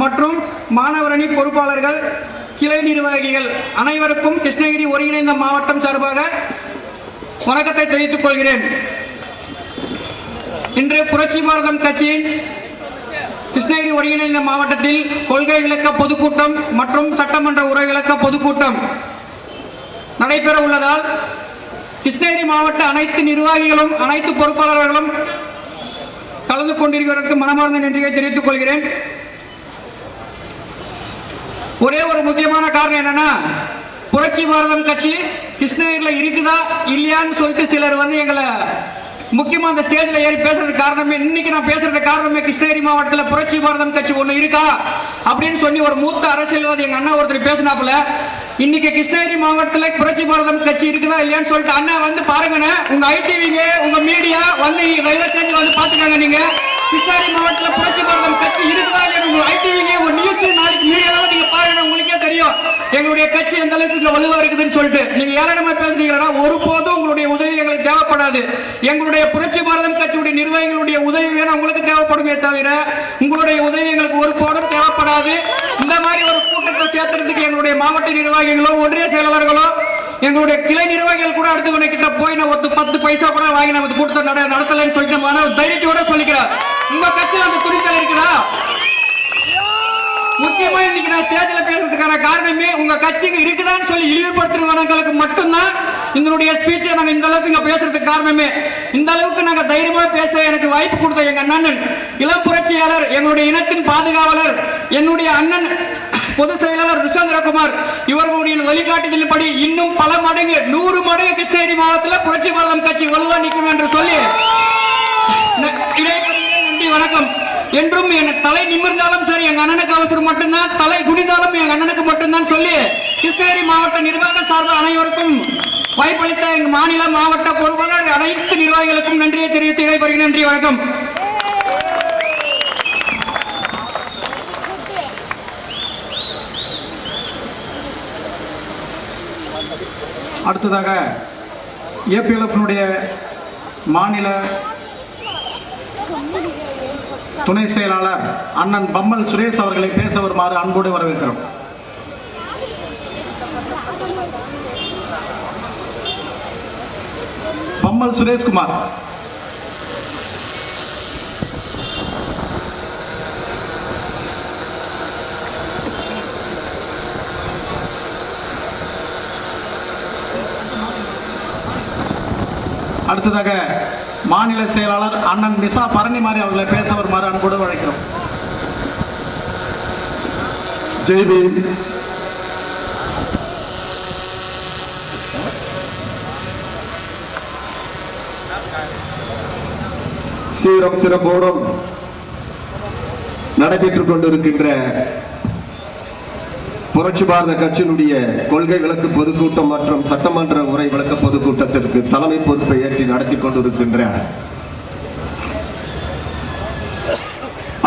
மற்றும் மாணவரணி பொறுப்பாளர்கள், கிளை நிர்வாகிகள் அனைவருக்கும் கிருஷ்ணகிரி ஒருங்கிணைந்த மாவட்டம் சார்பாக வணக்கத்தை தெரிவித்துக் கொள்கிறேன். இன்று புரட்சி பாரதம் கட்சியின் கிருஷ்ணகிரி ஒருங்கிணைந்த மாவட்டத்தில் கொள்கை விளக்க பொதுக்கூட்டம் மற்றும் சட்டமன்ற உரை விளக்க பொதுக்கூட்டம் நடைபெற உள்ளதால் கிருஷ்ணகிரி மாவட்ட அனைத்து நிர்வாகிகளும் அனைத்து பொறுப்பாளர்களும் கலந்து கொண்டிருக்கிறதற்கு மனமார்ந்த நன்றியை தெரிவித்துக் கொள்கிறேன். ஒரே ஒரு முக்கியமான காரணம் என்னன்னா, புரட்சி பாரதம் கட்சி கிருஷ்ணகிரியில் இருக்குதா இல்லையான்னு சொல்லிட்டு சிலர் எங்களை முக்கியமா அந்த ஸ்டேஜ்ல ஏறி பேசுறதுக்கு காரணமே, இன்னைக்கு நான் பேசுறதுக்கு காரணமே கிருஷ்ணகிரி மாவட்டத்தில் புரட்சி பாரதம் கட்சி ஒண்ணு இருக்கா அப்படின்னு சொல்லி ஒரு மூத்த அரசியல்வாதி எங்க அண்ணா ஒருத்தர் பேசினாப்புல. இன்னைக்கு கிருஷ்ணகிரி மாவட்டத்தில் புரட்சி பாரதம் கட்சி இருக்குதா இல்லையான்னு சொல்லிட்டு அண்ணா பாருங்க, உங்க ஐடிவிங்க உங்க மீடியா ரயில்வே ஸ்டேஷன் பாத்துக்காங்க. நீங்க கிருஷ்ணகிரி மாவட்டத்தில் புரட்சி பாரதம் கட்சி இருக்குதா இல்லையா உங்க ஐடிவிங்க ஒரு நியூஸ் நாளைக்கு மீடியாவில் நீங்க பாருங்க, உங்களுக்கே தெரியும் எங்களுடைய கட்சி எந்த அளவுக்கு வலுவா இருக்குதுன்னு சொல்லிட்டு. நீங்க ஏளனமா பேசுறீங்கன்னா ஒருபோதும் உங்களுடைய உதவி எங்களுக்கு தேவைப்படாது. எங்களுடைய புரட்சி பாரதம் கட்சியுடைய நிர்வாகிகளுடைய உதவி வேணும் உங்களுக்கு தேவைப்படுமே தவிர உங்களுடைய உதவி எங்களுக்கு ஒருபோதும் தேவைப்படாது. இந்த மாதிரி ஒரு கூட்டத்தை சேர்த்துறதுக்கு எங்களுடைய மாவட்ட நிர்வாகிகளோ ஒன்றிய செயலாளர்களோ எங்களுடைய கிளை நிர்வாகிகள் கூட அடுத்து கிட்ட போய் நான் 10 பைசா கூட வாங்கி நம்ம கூட்டத்தை நடத்தலன்னு சொல்லிட்டு தைரியத்தோட சொல்லிக்கிறார். உங்க கட்சியில் அந்த துணிச்சல் இருக்குதா? முக்கியமா இன்னைக்கு நான் ஸ்டேஜ்ல பேசுறதுக்கான காரணமே உங்க கட்சிக்கு இருக்குதான்னு சொல்லி இழிவுபடுத்துறவங்களுக்கு மட்டும்தான் இதனுடைய ஸ்பீச்சை நாங்க இந்த அளவுக்கு இங்க பேசுறதுக்கு காரணமே. இந்த அளவுக்கு நாங்க தைரியமா பேச எனக்கு வாய்ப்பு கொடுத்த எங்க அண்ணன் இளம் புரட்சியாளர், எங்களுடைய இனத்தின் பாதுகாவலர், என்னுடைய அண்ணன் பொதுச் செயலாளர் ருஷேந்திரகுமார் இவர்களுடைய வழிகாட்டுதலின்படி இன்னும் பல மடங்கு 100 மடங்கு கிருஷ்ணகிரி மாவட்டத்தில் புரட்சி பாரதம் கட்சி வலுவா நிற்கும் என்று சொல்லி நன்றி வணக்கம். என்றும் என் தலை நிமிர்ந்தாலும் சரி எங்க அண்ணனுக்கு அவசரம் மட்டும்தான், தலை குனிந்தாலும் எங்க அண்ணனுக்கு மட்டும்தான் சொல்லி கிருஷ்ணகிரி மாவட்ட நிர்வாக சார்பில் அனைவருக்கும் வாய்ப்பளித்த எங்க மாநில மாவட்ட பொறுப்பாளர் அனைத்து நிர்வாகிகளுக்கும் நன்றியை தெரிவித்து இடைபெறுகிறேன். நன்றி வணக்கம். அடுத்ததாக ஏபிஎல்எஃப்னுடைய மாநில துணை செயலாளர் அண்ணன் பம்மல் சுரேஷ் அவர்களை பேச வருமாறு அன்போடு வரவேற்கிறோம். பம்மல் சுரேஷ்குமார். அடுத்ததாக மாநில செயலாளர் அண்ணன் நிசா பரணிமாரி அவர்களை பேச வருமாறு அன்போடு அழைக்கிறோம். ஜெய் பீம். சீரம் சிறப்போடும் நடைபெற்றுக் கொண்டிருக்கின்ற புரட்சி பாரத கட்சியினுடைய கொள்கை விளக்கு பொதுக்கூட்டம் மற்றும் சட்டமன்ற உரை விளக்க பொதுக்கூட்டத்திற்கு தலைமை பொறுப்பை ஏற்றி நடத்தி கொண்டிருக்கின்ற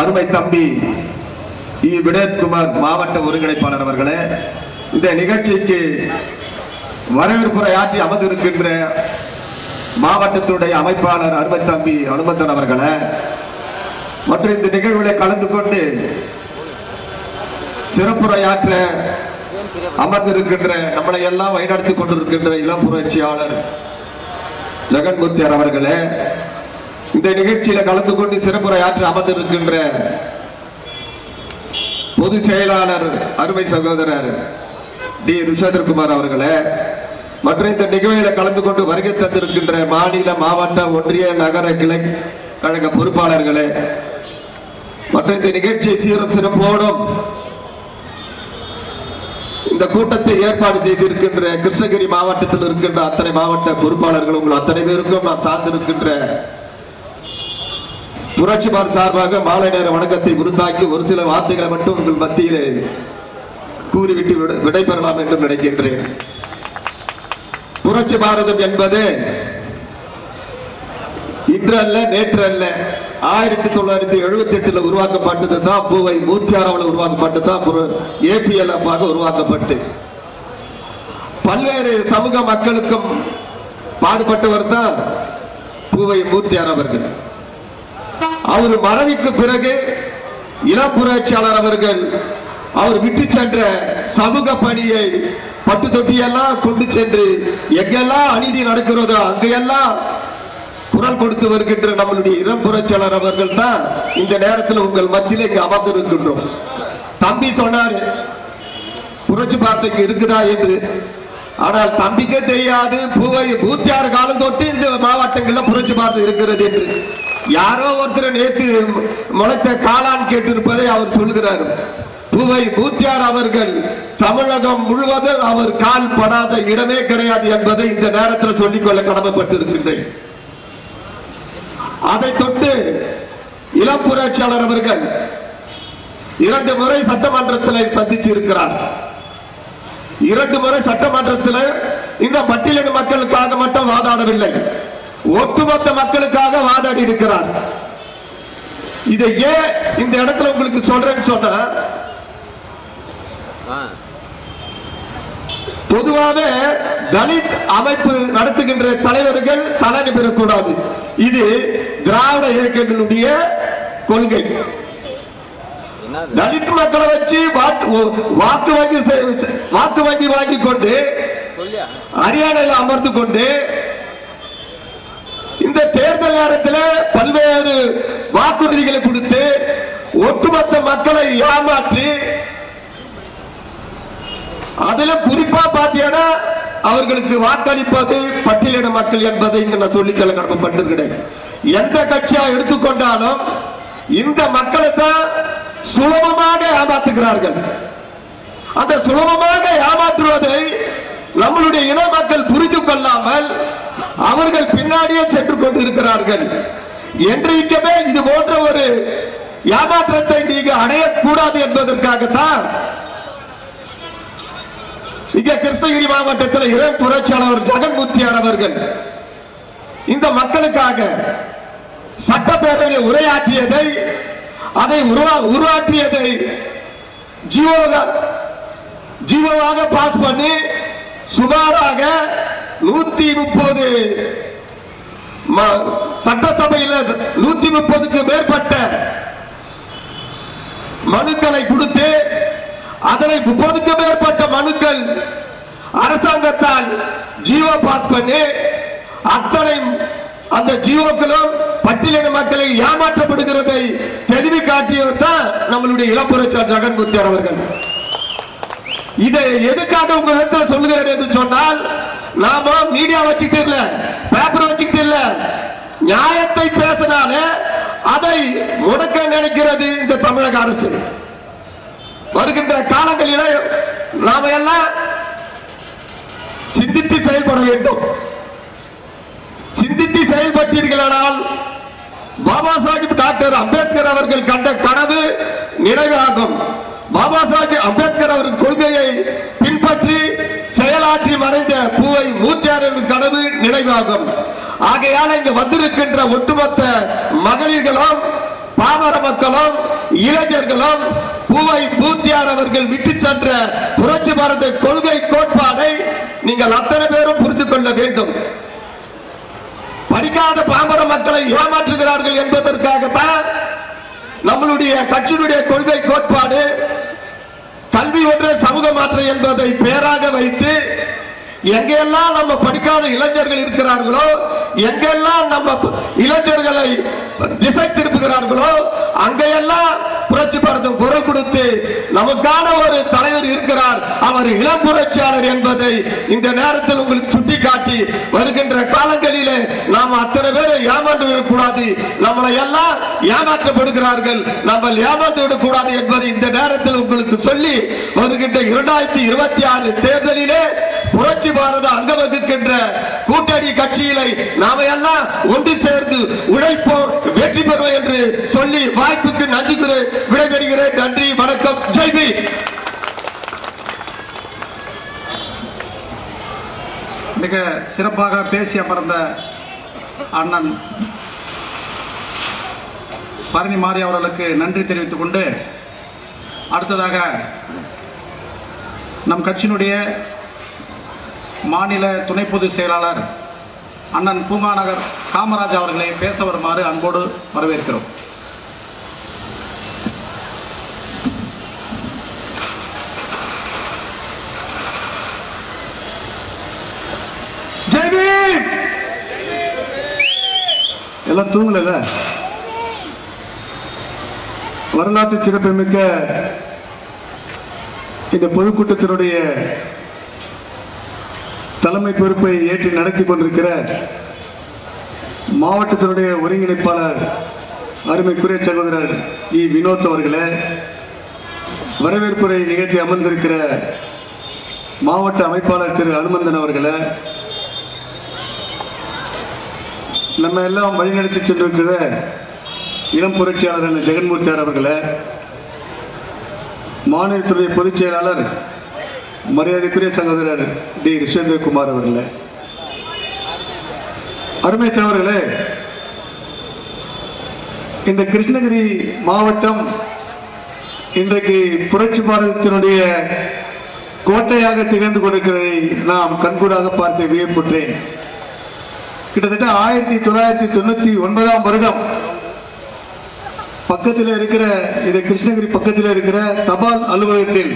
அருமை தம்பி வினோத்குமார் மாவட்ட ஒருங்கிணைப்பாளர் அவர்களே, இந்த நிகழ்ச்சிக்கு வரவேற்புரை ஆற்றி அமர்ந்திருக்கின்ற மாவட்டத்துடைய அமைப்பாளர் அருமை தம்பி அனுமந்தன் அவர்களே, மற்றும் இந்த நிகழ்வுகளை கலந்து கொண்டு சிறப்புரையாற்ற அமர்ந்திருக்கின்ற நம்மளை எல்லாம் வழிநடத்தி கொண்டிருக்கின்ற இளம் புரட்சியாளர் ஜெகன்மூர்த்தியார் அவர்களே, இந்த நிகழ்ச்சியில கலந்து கொண்டு சிறப்புரையாற்ற அமர்ந்திருக்கின்ற பொதுச் செயலாளர் அருமை சகோதரர் ருஷேந்திரகுமார் அவர்களே, மற்றும் இந்த நிகழ்ச்சியில கலந்து கொண்டு வருகை தந்திருக்கின்ற மாநில மாவட்ட ஒன்றிய நகர கிளை கழக பொறுப்பாளர்களே, மற்றும் இந்த நிகழ்ச்சியை சீரும் சிறப்போடும் இந்த கூட்டத்தை ஏற்பாடு செய்திருக்கின்ற கிருஷ்ணகிரி மாவட்டத்தில் இருக்கின்ற அத்தனை மாவட்ட பொறுப்பாளர்கள் உங்கள் அத்தனை பேருக்கும் நான் சார்ந்திருக்கின்ற புரட்சி பாரத் சார்பாக மாலை நேர வணக்கத்தை உருத்தாக்கி ஒரு சில வார்த்தைகளை மட்டும் உங்கள் மத்தியிலே கூறிவிட்டு விடைபெறலாம் என்று நினைக்கின்றேன். புரட்சி பாரதம் என்பது இன்று அல்ல நேற்று அல்ல, 1978 உருவாக்கப்பட்டது தான். பூவை மூர்த்தியாராவில் உருவாக்கப்பட்டு தான் ஏபிஎல்எஃப் உருவாக்கப்பட்டு பல்வேறு சமூக மக்களுக்கும் பாடுபட்டவர் தான் பூவை மூர்த்தியார் அவர்கள். அவர் மறைவுக்கு பிறகு இளம் புரட்சியாளர் அவர்கள் அவர் விட்டு சென்ற சமூக பணியை பட்டு தொட்டியெல்லாம் கொண்டு சென்று எங்கெல்லாம் அநீதி நடக்கிறதோ அங்கெல்லாம் குரல் கொடுத்து வருகின்ற நம்மளுடைய இளம் புரட்சியாளர் அவர்கள் தான் இந்த நேரத்தில் உங்கள் மத்தியிலே இங்கு அமர்ந்திருக்கின்றோம். தம்பி சொன்னாரு புரட்சி வார்த்தைக்கு இருக்குதா என்று. ஆனால் தம்பிக்கே தெரியாது பூத்தியார் காலம் தொட்டு இந்த மாவட்டங்களில் புரட்சி வார்த்தை இருக்கிறது என்று. யாரோ ஒருத்தர் நேற்று முளைத்த காளான் கேட்டிருப்பதை அவர் சொல்கிறார். பூத்தியார் அவர்கள் தமிழகம் முழுவதும் அவர் கால் படாத இடமே கிடையாது என்பதை இந்த நேரத்தில் சொல்லிக்கொள்ள கடமைப்பட்டிருக்கின்றேன். அதை தொட்டு இளம் புரட்சியாளர் அவர்கள் 2 முறை சட்டமன்றத்தில் சந்திச்சு இருக்கிறார். 2 முறை சட்டமன்றத்தில் இந்த பட்டியலின மக்களுக்காக மட்டும் வாதாடவில்லை, ஒட்டுமொத்த மக்களுக்காக வாதாடி இருக்கிறார். இதை ஏன் இந்த இடத்துல உங்களுக்கு சொல்றேன்னு சொன்னா, பொதுவாக தலித் அமைப்பு நடத்துகின்ற தலைவர்கள் தலைமை பெறக்கூடாது. இது திராவிட இயக்கங்களுடைய கொள்கை. தலித் மக்களை வச்சு வாக்கு வங்கி வாங்கி கொண்டு ஹரியானாவில் அமர்ந்து கொண்டு இந்த தேர்தல் நேரத்தில் பல்வேறு வாக்குறுதிகளை கொடுத்து ஒட்டுமொத்த மக்களை ஏமாற்றி, அதுல குறிப்பா பாத்தீங்கன்னா அவர்களுக்கு வாக்களிப்பது பட்டியலின மக்கள் என்பதை நான் சொல்லிக்கொள்ள கடமைப்பட்டிருக்கிறேன். எந்த கட்சியா எடுத்துக்கொண்டாலும் இந்த மக்களை தான் சுலபமாக ஏமாத்துகிறார்கள். அந்த சுலபமாக ஏமாற்றுவதை நம்மளுடைய இன மக்கள் புரிந்து கொள்ளாமல் அவர்கள் பின்னாடியே சென்று கொண்டு இருக்கிறார்கள். என்றைக்குமே இது போன்ற ஒரு ஏமாற்றத்தை நீங்க அடையக்கூடாது என்பதற்காகத்தான் இங்க கிருஷ்ணகிரி மாவட்டத்தில் இளம் புரட்சியாளர் ஜெகன்முத்தியார் அவர்கள் இந்த மக்களுக்காக சட்டப்பேரவையில் உரையாற்றியதை, அதை உருவாற்றியதை ஜீவோவாக பாஸ் பண்ணி சுமாராக 130 சட்டசபையில் 130க்கு மேற்பட்ட மனுக்களை கொடுத்து, அதனை 30க்கு மேற்பட்ட மனுக்கள் அரசாங்கத்தால் ஜீவோ பாஸ் பண்ணி, அத்தனை அந்த ஜீவோக்களும் பட்டியலின மக்களை ஏமாற்றப்படுகிறதை தெளிவு காட்டியவர் தான் நம்மளுடைய இளம் புரட்சியாளர் ஜெகன்முத்தியார் அவர்கள். இதை எதுக்காக உங்க இடத்துல சொல்லுகிறேன் என்று சொன்னால், நாம மீடியா வச்சுக்கிட்டு இல்ல, பேப்பர் வச்சுக்கிட்டு இல்ல, நியாயத்தை பேசினாலே அதை முடக்க நினைக்கிறது இந்த தமிழக அரசு. வருகின்ற காலங்களில் நாம எல்லாம் சிந்தித்து செயல்பட வேண்டும். சிந்தித்து செயல்பட்டீர்களானால் பாபா சாஹிப் டாக்டர் அம்பேத்கர் அவர்கள் கண்ட கனவு நிறைவாகும். பாபா சாஹிப் அம்பேத்கர் அவர்கள் கொள்கையை பின்பற்றி செயலாற்றி மறைந்த மூத்தியாரின் கனவு நினைவாகும். ஆகையால் இங்கு வந்திருக்கின்ற ஒட்டுமொத்த மகளிர்களும் பாமர மக்களும் இளைஞர்களும் மூத்தியார் அவர்கள் விட்டு சென்ற புரட்சி பாரத கொள்கை கோட்பாடை நீங்கள் அத்தனை பேரும் புரிந்து கொள்ள வேண்டும். படிக்காத பாமர மக்களை ஏமாற்றுகிறார்கள் என்பதற்காகத்தான் நம்மளுடைய கட்சியினுடைய கொள்கை கோட்பாடு கல்வி ஒன்றே சமூக மாற்றம் என்பதை பேராக வைத்து, எங்கெல்லாம் நம்ம படிக்காத இளைஞர்கள் இருக்கிறார்களோ, எங்கெல்லாம் நம்ம இளைஞர்களை திசை திருப்புகிறார்களோ, அங்கெல்லாம் புரட்சி பாரதம் குரல் கொடுத்து நமக்கான ஒரு தலைவர் இருக்கிறார், அவர் இளம் புரட்சியாளர் என்பதை இந்த நேரத்தில் உங்களுக்கு சுட்டிக்காட்டி, வருகின்ற காலங்களிலே நாம் அத்தனை பேரை ஏமாற்று விடக்கூடாது, நம்மளை எல்லாம் ஏமாற்றப்படுகிறார்கள், நம்ம ஏமாற்று விடக்கூடாது என்பதை இந்த நேரத்தில் உங்களுக்கு சொல்லி, வருகின்ற 2026 தேர்தலிலே புரட்சி பாரத அங்க வகுக்கின்ற கூட்டணி கட்சிகளை நாம எல்லாம் ஒன்று சேர்ந்து உழைப்போம், வெற்றி பெறுவோம் என்று சொல்லி வாய்ப்புக்கு நன்றி கூறி விடைபெறுகிறேன். நன்றி, வணக்கம், ஜெய் பீம். மிக சிறப்பாக பேசி அமர்ந்த அண்ணன் பரணி மாரி அவர்களுக்கு நன்றி தெரிவித்துக் கொண்டு, அடுத்ததாக நம் கட்சியினுடைய மாநில துணை பொதுச் செயலாளர் அண்ணன் பூங்காநகர் காமராஜ் அவர்களை பேச வருமாறு அன்போடு வரவேற்கிறோம். எல்லாம் தூங்கல. வரலாற்று சிறப்புமிக்க இந்த பொதுக்கூட்டத்தினுடைய தலைமை பொறுப்பை ஏற்று நடத்தி கொண்டிருக்கிற மாவட்டத்தினுடைய ஒருங்கிணைப்பாளர் அருமைக்குரிய சகோதரர் இ வினோத் அவர்களே, வரவேற்புரை நிகழ்ச்சி அமர்ந்திருக்கிற மாவட்ட அமைப்பாளர் திரு அனுமந்தன் அவர்களே, நம்ம எல்லாம் வழிநடத்தி சென்றிருக்கிற இளம் புரட்சியாளர் ஜெகன்மூர்த்தியார் அவர்களே, மாநிலத்துடைய பொதுச் செயலாளர் மரியாதைக்குரிய சகோதரர் டி ரிஷேந்திரகுமார் அவர்களே, அருமை சகோதரர்களே, இந்த கிருஷ்ணகிரி மாவட்டம் இன்றைக்கு புரட்சி பாரதத்தினுடைய கோட்டையாக திகழ்ந்து கொண்டிருக்கிறதை நாம் கண்கூடாக பார்த்து வியப்புற்றேன். கிட்டத்தட்ட 1999 வருடம் பக்கத்தில் இருக்கிற இந்த கிருஷ்ணகிரி பக்கத்தில் இருக்கிற தபால் அலுவலகத்தில்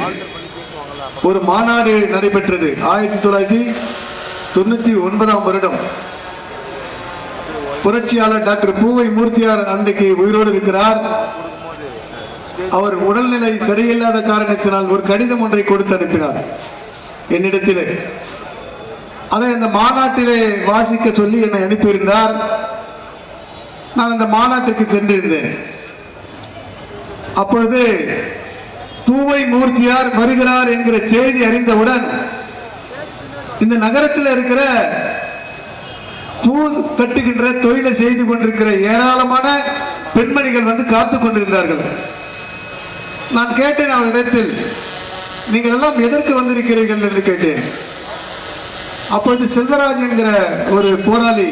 ஒரு மாநாடு நடைபெற்றது. 1999 வருடம் புரட்சியாளர் டாக்டர் பூவை மூர்த்தியார் அன்றைக்கு உயிரோடு இருக்கிறார். அவர் உடல்நிலை சரியில்லாத காரணத்தினால் ஒரு கடிதம் ஒன்றை கொடுத்து அனுப்பினார் என்னிடத்திலே. அதை அந்த மாநாட்டிலே வாசிக்க சொல்லி என்னை அனுப்பியிருந்தார். நான் அந்த மாநாட்டிற்கு சென்றிருந்தேன். அப்பொழுது பூவை மூர்த்தியார் வருகிறார் என்கிற செய்தி அறிந்தவுடன் இந்த நகரத்தில் இருக்கிற பூ கட்டுகின்ற தொழிலை செய்து கொண்டிருக்கிற ஏராளமான பெண்மணிகள் வந்து காத்து கொண்டிருந்தார்கள். நான் கேட்டேன் அவரிடத்தில், நீங்கள் எல்லாம் எதற்கு வந்திருக்கிறீர்கள் என்று கேட்டேன். அப்பொழுது செல்வராஜ் என்கிற ஒரு போராளி,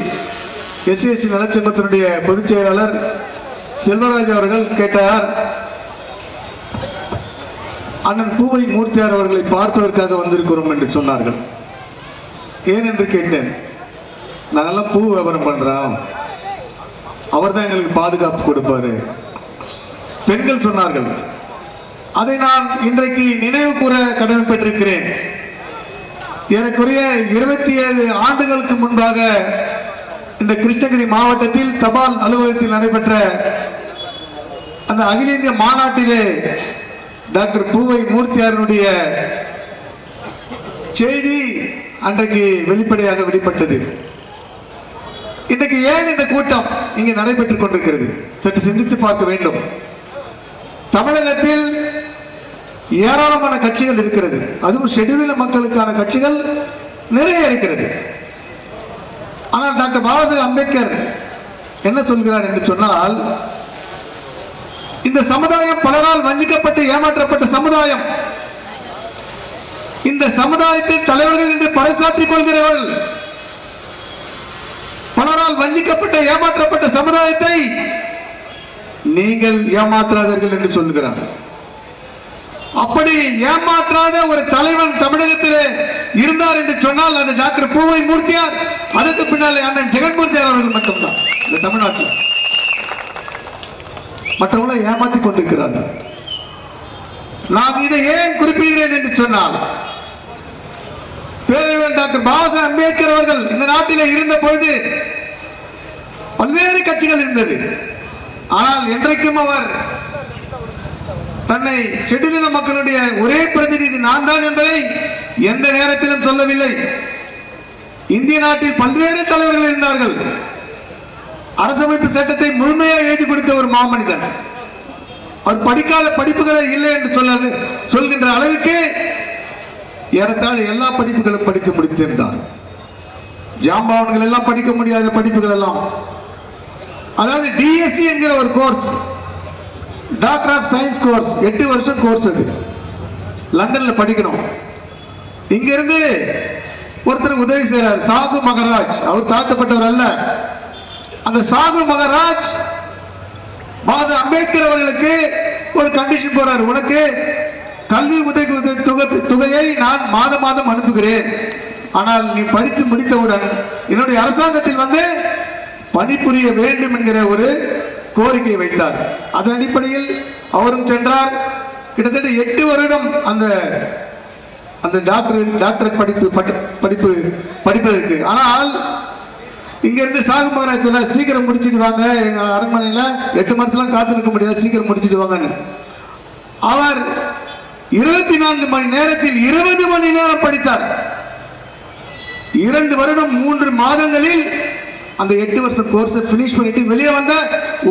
எஸ்சிஎஸ்சி நலச்சங்கத்தினுடைய பொதுச் செயலாளர் செல்வராஜ் அவர்கள் கேட்டார், அண்ணன் பூவை மூர்த்தியார் அவர்களை பார்ப்பதற்காக வந்திருக்கிறோம் என்று சொன்னார்கள். ஏன் என்று கேட்டேன். நாங்கெல்லாம் பூ வியாபாரம் பண்றோம், அவர் தான் எங்களுக்கு பாதுகாப்பு கொடுப்பாரு. பெண்கள் சொன்னார்கள். அதை நான் இன்றைக்கு நினைவு கூற கடமைப்பட்டிருக்கிறேன். ஏறக்குறைய 27 ஆண்டுகளுக்கு முன்பாக இந்த கிருஷ்ணகிரி மாவட்டத்தில் தபால் அலுவலகத்தில் நடைபெற்ற அந்த அகில இந்திய மாநாட்டிலே டாக்டர் பூவை மூர்த்தியாருடைய செய்தி அன்றைக்கு வெளிப்படையாக வெளிப்பட்டது. இன்றைக்கு ஏன் இந்த கூட்டம் இங்கே நடைபெற்றுக் கொண்டிருக்கிறது சற்று சிந்தித்து பார்க்க வேண்டும். தமிழகத்தில் ஏராளமான கட்சிகள் இருக்கிறது. அதுவும் ஷெட்யூல்டு மக்களுக்கான கட்சிகள் நிறைய இருக்கிறது. ஆனால் டாக்டர் பாபாசாஹேப் அம்பேத்கர் என்ன சொல்கிறார் என்று சொன்னால், இந்த சமுதாயம் பலரால் வஞ்சிக்கப்பட்டு ஏமாற்றப்பட்ட சமுதாயம். இந்த சமுதாயத்தை தலைவர்கள் என்று பறைசாற்றிக் கொள்கிறவர்கள் பலரால் வஞ்சிக்கப்பட்ட ஏமாற்றப்பட்ட சமுதாயத்தை நீங்கள் ஏமாற்றாதீர்கள் என்று சொல்லுகிறார். அப்படி ஏமாற்றாத ஒரு தலைவன் தமிழகத்திலே இருந்தார் என்று சொன்னால் அது டாக்டர் பூவை மூர்த்தியார், அதுக்கு பின்னாலே அண்ணன் ஜெகன்மூர்த்தியார் அவர்கள் மட்டும்தான் இந்த தமிழ்நாட்டில். மற்றவர்களை ஏமாற்றிக் கொண்டிருக்கிறார்கள். நான் இதை ஏன் குறிப்பிடுகிறேன் என்று சொன்னால், பேரறிஞர் டாக்டர் பாபாசாஹேப் அம்பேத்கர் அவர்கள் இந்த நாட்டிலே இருந்த பொழுது பல்வேறு கட்சிகள் இருந்தது. ஆனால் என்றைக்கும் அவர் தன்னை ஷெட்யூல்டு மக்களுடைய ஒரே பிரதிநிதி நான் தான் என்பதை எந்த நேரத்திலும் சொல்லவில்லை. இந்திய நாட்டில் பல்வேறு தலைவர்கள் இருந்தார்கள். அரசமைப்பு சட்டத்தை முழுமையாக எழுதி கொடுத்த ஒரு மாமனிதன். அவர் படிக்காத படிப்புகளை இல்லை என்று சொல்கின்ற அளவுக்கு ஏறத்தாழ எல்லா படிப்புகளும் படித்து முடித்திருந்தார். ஜாம்பவான்கள் எல்லாம் படிக்க முடியாத படிப்புகள் எல்லாம், அதாவது டிஎஸ்சி என்கிற ஒரு course, doctor of science course, 8 வருஷம் கோர்ஸ். அது லண்டன்ல படிக்கணும். இங்கிருந்து ஒருத்தர் உதவி செய்கிறார், சாகு மகராஜ். அவர் தாழ்த்தப்பட்டவர் அல்ல. அந்த சாகு மகராஜ் பாபா அம்பேத்கர் அவர்களுக்கு ஒரு கண்டிஷன் போறார், உனக்கு கல்வி உதவி தொகையை நான் மாதம் மாதம் அனுப்புகிறேன், ஆனால் நீ படித்து முடித்தவுடன் என்னுடைய அரசாங்கத்தில் வந்து பணிபுரிய வேண்டும் என்கிற ஒரு கோரிக்கை வைத்தார். அதன் அடிப்படையில் அவரும் சென்றார். கிட்டத்தட்ட 8 வருடம் அந்த டாக்டர் படிப்பதற்கு. ஆனால் இங்க இருந்து சாகு மகராஜ் சொல்ல சீக்கிரம் முடிச்சிட்டு வாங்க, எங்க அரண்மனையில 8 மாசத்துலாம் காத்து நிற்க முடியாது, சீக்கிரம் முடிச்சிட்டு வாங்கன்னு. அவர் 24 மணி நேரத்தில் 20 மணி நேரம் படித்தார். 2 வருடம் 3 மாதங்களில் அந்த 8 வருஷ கோர்ஸ் பினிஷ் பண்ணிட்டு வெளியே வந்த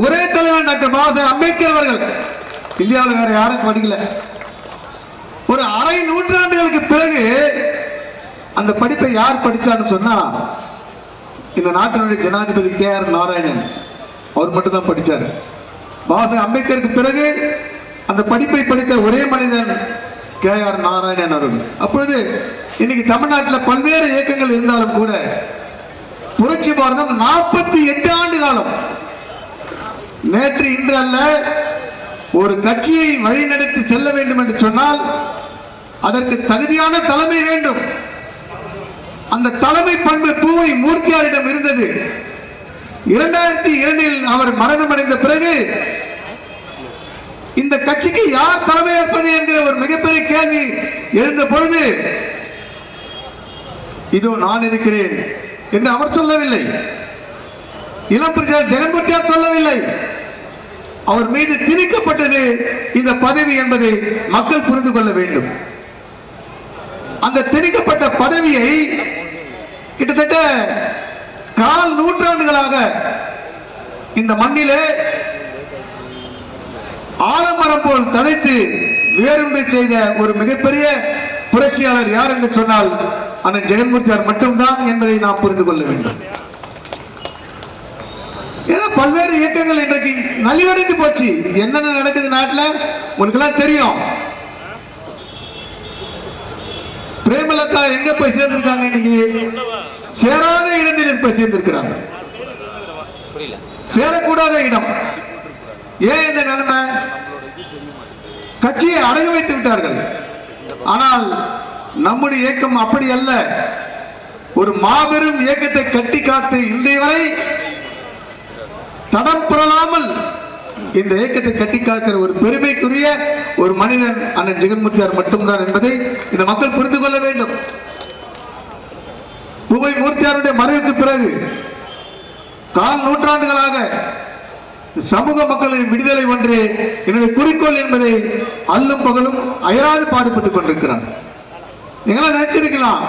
ஒரே தலைவர் டாக்டர் பாபா சாஹேப் அம்பேத்கர் அவர்கள். இந்தியாவில் வேற யாரும் படிக்கல. ஒரு அரை நூற்றாண்டுகளுக்கு பிறகு அந்த படிப்பை யார் படிச்சான்னு சொன்னா இந்த நாட்டினுடைய ஜனாதிபதி KR நாராயணன் அவர் மட்டும் தான் படிச்சார். பாபா சாஹேப் அம்பேத்கருக்கு பிறகு அந்த படிப்பை படித்த ஒரே மனிதன் KR நாராயணன் அவர்கள். அப்பொழுது இன்னைக்கு தமிழ்நாட்டில் பல்வேறு இயக்கங்கள் இருந்தாலும் கூட புரட்சி பாரதம் 48 ஆண்டு காலம், நேற்று இன்று அல்ல. ஒரு கட்சியை வழிநடத்தி செல்ல வேண்டும் என்று சொன்னால் அதற்கு தகுதியான தலைமை வேண்டும். அந்த தலைமை பண்பு பூவை மூர்த்தியாரிடம் இருந்தது. 2002 அவர் மரணம் அடைந்த பிறகு இந்த கட்சிக்கு யார் தலைமை ஏற்பது என்கிற ஒரு மிகப்பெரிய கேள்வி எழுந்த பொழுது இதோ நான் இருக்கிறேன் என்று அவர் சொல்லவில்லை, இளம் பிரஜர் ஜெகன்மூர்த்தியார் சொல்லவில்லை. அவர் மீது திணிக்கப்பட்டது இந்த பதவி என்பதை மக்கள் புரிந்து கொள்ள வேண்டும். அந்த திணிக்கப்பட்ட பதவியை கிட்டத்தட்ட 1/4 நூற்றாண்டுகளாக இந்த மண்ணிலே ஆலமரம் போல் தழைத்து வேறுபடி செய்த ஒரு மிகப்பெரிய புரட்சியாளர் யார் என்று சொன்னால் அண்ணன் ஜெகன்மூர்த்தியார் மட்டும்தான் என்பதை நாம் புரிந்து கொள்ள வேண்டும். ஏன்னா பல்வேறு இயக்கங்கள் இன்றைக்கு நலிவடைந்து போச்சு. என்னென்ன நடக்குது நாட்டில் உங்களுக்கு எல்லாம் தெரியும். பிரேமலதா எங்க போய் சேர்ந்திருக்காங்க? இன்னைக்கு சேராத இடத்தில் போய் சேர்ந்திருக்கிறாங்க. சேரக்கூடாத இடம். ஏன் இந்த நிலைமை? கட்சியை அடகு வைத்து விட்டார்கள். ஆனால் நம்முடைய இயக்கம் அப்படி அல்ல. ஒரு மாபெரும் இயக்கத்தை கட்டி காத்து இன்றைய வரை தடம் புரளாமல் இந்த இயக்கத்தை கட்டி காக்கிற ஒரு பெருமைக்குரிய ஒரு மனிதன் அண்ணன் ஜெகன்மூர்த்தியார் மட்டும்தான் என்பதை இந்த மக்கள் புரிந்து கொள்ள வேண்டும். பூவை மூர்த்தியாருடைய மறைவுக்கு பிறகு 1/4 நூற்றாண்டுகளாக சமூக மக்களின் விடுதலை ஒன்றே என்னுடைய குறிக்கோள் என்பதை அல்லும் பகலும் அயராது பாடுபட்டுக் கொண்டிருக்கிறார். நீங்களாம் நினைச்சிருக்கலாம்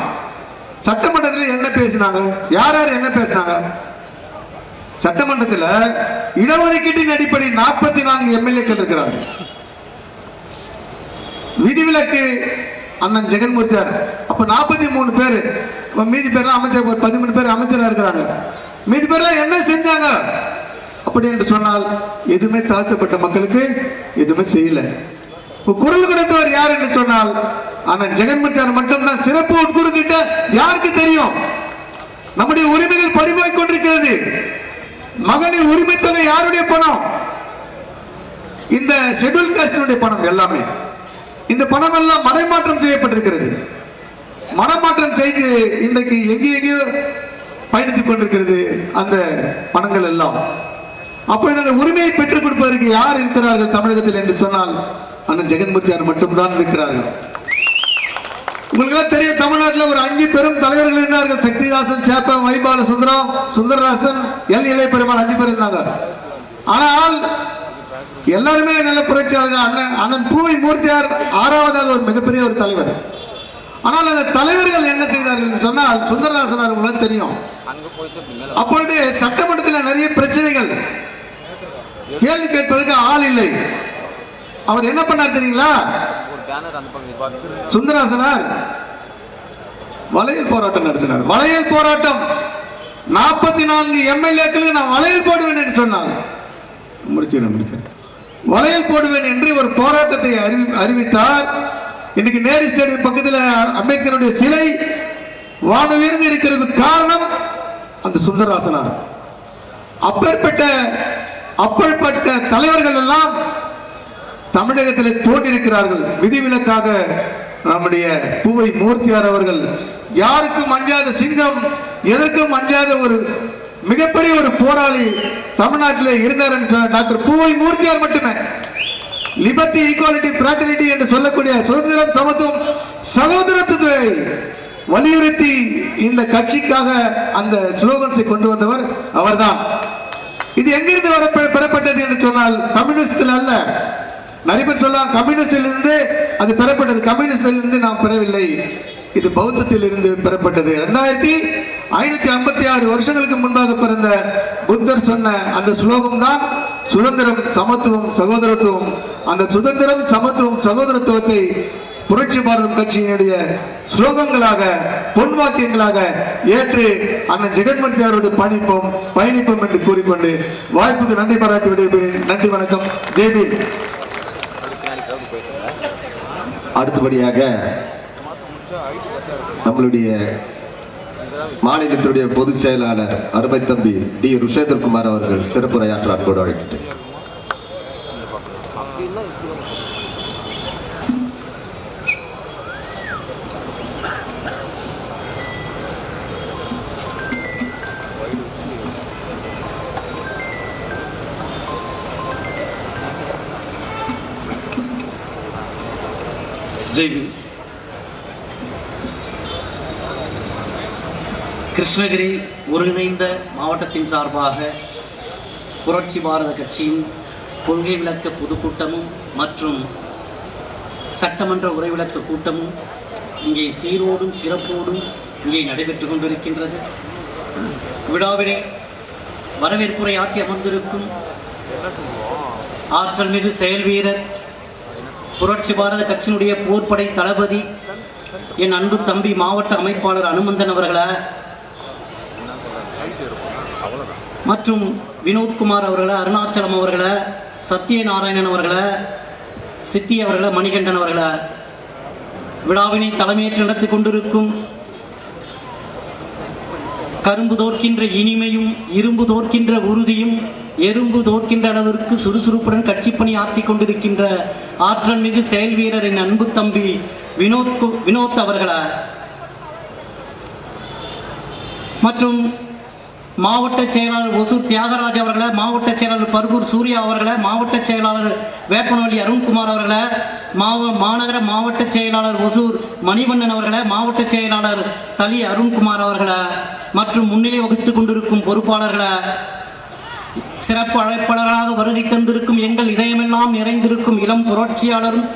சட்டமன்றத்தில் என்ன பேசினாங்க, யார் யார் என்ன பேசினாங்க? சட்டமன்றத்தில் இடஒதுக்கீட்டின் அடிப்படை 44 எம்எல்ஏக்கள் இருக்கிறார்கள். விதிவிலக்கு அண்ணன் ஜெகன்மூர்த்தியார். அப்ப 43 பேர், மீதி பேர்லாம் அமைச்சர், ஒரு 13 பேர் அமைச்சராக இருக்கிறாங்க. மீதி பேர்லாம் என்ன செஞ்சாங்க அப்படி என்று சொன்னால் எதுவுமே தாழ்த்தப்பட்ட மக்களுக்கு எதுவுமே செய்யல. குரல் கொடுத்தவர் யார் என்று சொன்னால் அண்ணன் ஜெகன்மூர்த்தியார் மட்டும்தான். சிறப்பு உட்குறுக்கிட்ட யாருக்கு தெரியும்? நம்முடைய உரிமைகள் பறிபோய் கொண்டிருக்கிறது. மகளிர் உரிமை தொகை யாருடைய பணம்? இந்த ஷெட்யூல் காஸ்டினுடைய பணம். எல்லாமே இந்த பணம் எல்லாம் மடைமாற்றம் செய்யப்பட்டிருக்கிறது. மனமாற்றம் செய்து இன்றைக்கு எங்கேயோ பயணித்துக் கொண்டிருக்கிறது அந்த பணங்கள் எல்லாம். அப்பொழுது அந்த உரிமையை பெற்றுக் கொடுப்பதற்கு யார் இருக்கிறார்கள் தமிழகத்தில் என்று சொன்னால் அண்ணன் ஜெகன்மூர்த்தியார் மட்டும்தான் இருக்கிறார்கள். உங்களுக்கு தெரியும், தமிழ்நாட்டில் ஒரு 5 பெரும் தலைவர்கள் இருந்தார்கள். சக்திதாசன், சேப்பன், வைபால சுந்தரம், சுந்தரராசன், எல் இளைய பெருமாள் 5 பேர் இருந்தாங்க. ஆனால் எல்லாருமே நல்ல புரட்சியாளர்கள். அண்ணன் பூவை மூர்த்தியார் 6வதாக ஒரு மிகப்பெரிய ஒரு தலைவர். ஆனால் அந்த தலைவர்கள் என்ன செய்தார்கள் என்று சொன்னால் சுந்தரராசன் அவர்களுக்கு தெரியும். அப்பொழுது சட்டமன்றத்தில் நிறைய பிரச்சனைகள், கேள்வி கேட்பதற்கு ஆள் இல்லை. அவர் என்ன பண்ணார் தெரியுங்களா? சுந்தரராசனார் வளையல் போராட்டம் நடத்தினார். வளையல் போராட்டம் 44 எம்எல்ஏக்களுக்கு நான் வளையல் போடுவேன் என்று சொன்னாங்க. முடிச்சேன் வளையல் போடுவேன் என்று ஒரு போராட்டத்தை அறிவித்தார். இன்னைக்கு நேரு ஸ்டேடியம் பக்கத்தில் அம்பேத்கருடைய சிலை வானுயர்ந்து இருக்கிறது. காரணம் அந்த சுந்தரராசனார். அப்பேற்பட்ட தலைவர்கள் எல்லாம் தமிழகத்தில் தோன்றியிருக்கிறார்கள். விதிவிலக்காக நம்முடைய பூவை மூர்த்தியார் அவர்கள் யாருக்கும் அஞ்சாத சிங்கம், எதற்கும் அஞ்சாத ஒரு மிகப்பெரிய ஒரு போராளி தமிழ்நாட்டில் இருந்தார் என்று சொன்ன டாக்டர் பூவை மூர்த்தியார் மட்டுமே. லிபர்ட்டி, ஈக்குவாலிட்டி, பிராட்டர்னிட்டி என்று சொல்லக்கூடிய சுதந்திரம், சமத்துவம், சகோதரத்துவத்தை வலியுறுத்தி இந்த கட்சிக்காக அந்த ஸ்லோகன்ஸை கொண்டு வந்தவர் அவர்தான். இது எங்கிருந்து பெறப்பட்டது என்று சொன்னால் கம்யூனிஸ்டில் அல்ல. நிறைய பேர் சொல்லலாம் கம்யூனிஸ்டில் இருந்து அது பெறப்பட்டது. கம்யூனிஸ்டில் இருந்து நாம் பெறவில்லை, இது பௌத்தத்தில் இருந்து பெறப்பட்டது. 2556 வருஷங்களுக்கு முன்பாக பிறந்த புத்தர் சொன்ன அந்த ஸ்லோகம் தான் சுதந்திரம், சமத்துவம், சகோதரத்துவம். அந்த சுதந்திரம், சமத்துவம், சகோதரத்துவத்தை புரட்சி பாரதம் கட்சியினுடைய ஸ்லோகங்களாக, பொன் வாக்கியங்களாக ஏற்று அண்ணன் ஜெகன்மூர்த்தியாரோடு பயணிப்போம் என்று கூறிக்கொண்டு வாய்ப்புக்கு நன்றி பாராட்டி விடைபெறுகிறேன். நன்றி, வணக்கம், ஜெய்பீம். அடுத்தபடியாக நம்மளுடைய மாநிலத்துடைய பொதுச் செயலாளர் அருமை தம்பி டி ருஷேந்திரகுமார் அவர்கள் சிறப்புரையாற்ற அன்போடு அழைக்கின்றேன். ஜெய்பீம். கிருஷ்ணகிரி ஒருங்கிணைந்த மாவட்டத்தின் சார்பாக புரட்சி பாரத கட்சியின் கொள்கை விளக்க பொதுக்கூட்டமும் மற்றும் சட்டமன்ற உரை விளக்க கூட்டமும் இங்கே சீரோடும் சிறப்போடும் இங்கே நடைபெற்று கொண்டிருக்கின்றது. விழாவினை வரவேற்புரை ஆற்றி அமர்ந்திருக்கும் ஆற்றல் மிகு செயல் வீரர், புரட்சி பாரத கட்சியினுடைய போர்ப்படை தளபதி, என் அன்பு தம்பி மாவட்ட அமைப்பாளர் அனுமந்தன் அவர்கள மற்றும் வினோத்குமார் அவர்கள, அருணாச்சலம் அவர்கள, சத்யநாராயணன் அவர்கள, சித்தி அவர்கள, மணிகண்டன் அவர்கள, விழாவினை தலைமையேற்று நடத்தி கொண்டிருக்கும் கரும்பு தோற்கின்ற இனிமையும் இரும்பு தோற்கின்ற உறுதியும் எறும்பு தோற்கின்ற அளவிற்கு சுறுசுறுப்புடன் கட்சி பணி ஆற்றிக் கொண்டிருக்கின்ற ஆற்றல் மிகு செயல் வீரர் என் அன்பு தம்பி வினோத் அவர்கள மற்றும் மாவட்ட செயலாளர் ஒசூர் தியாகராஜ் அவர்கள, மாவட்ட செயலாளர் பர்கூர் சூர்யா அவர்கள, மாவட்ட செயலாளர் வேப்பனவள்ளி அருண்குமார் அவர்கள, மாநகர மாவட்ட செயலாளர் ஒசூர் மணிவண்ணன் அவர்கள, மாவட்ட செயலாளர் தலி அருண்குமார் அவர்கள மற்றும் முன்னிலை வகித்துக் கொண்டிருக்கும் பொறுப்பாளர்கள, சிறப்பு அழைப்பாளராக வருகை தந்திருக்கும் எங்கள் இதயமெல்லாம் நிறைந்திருக்கும் இளம் புரட்சியாளரும்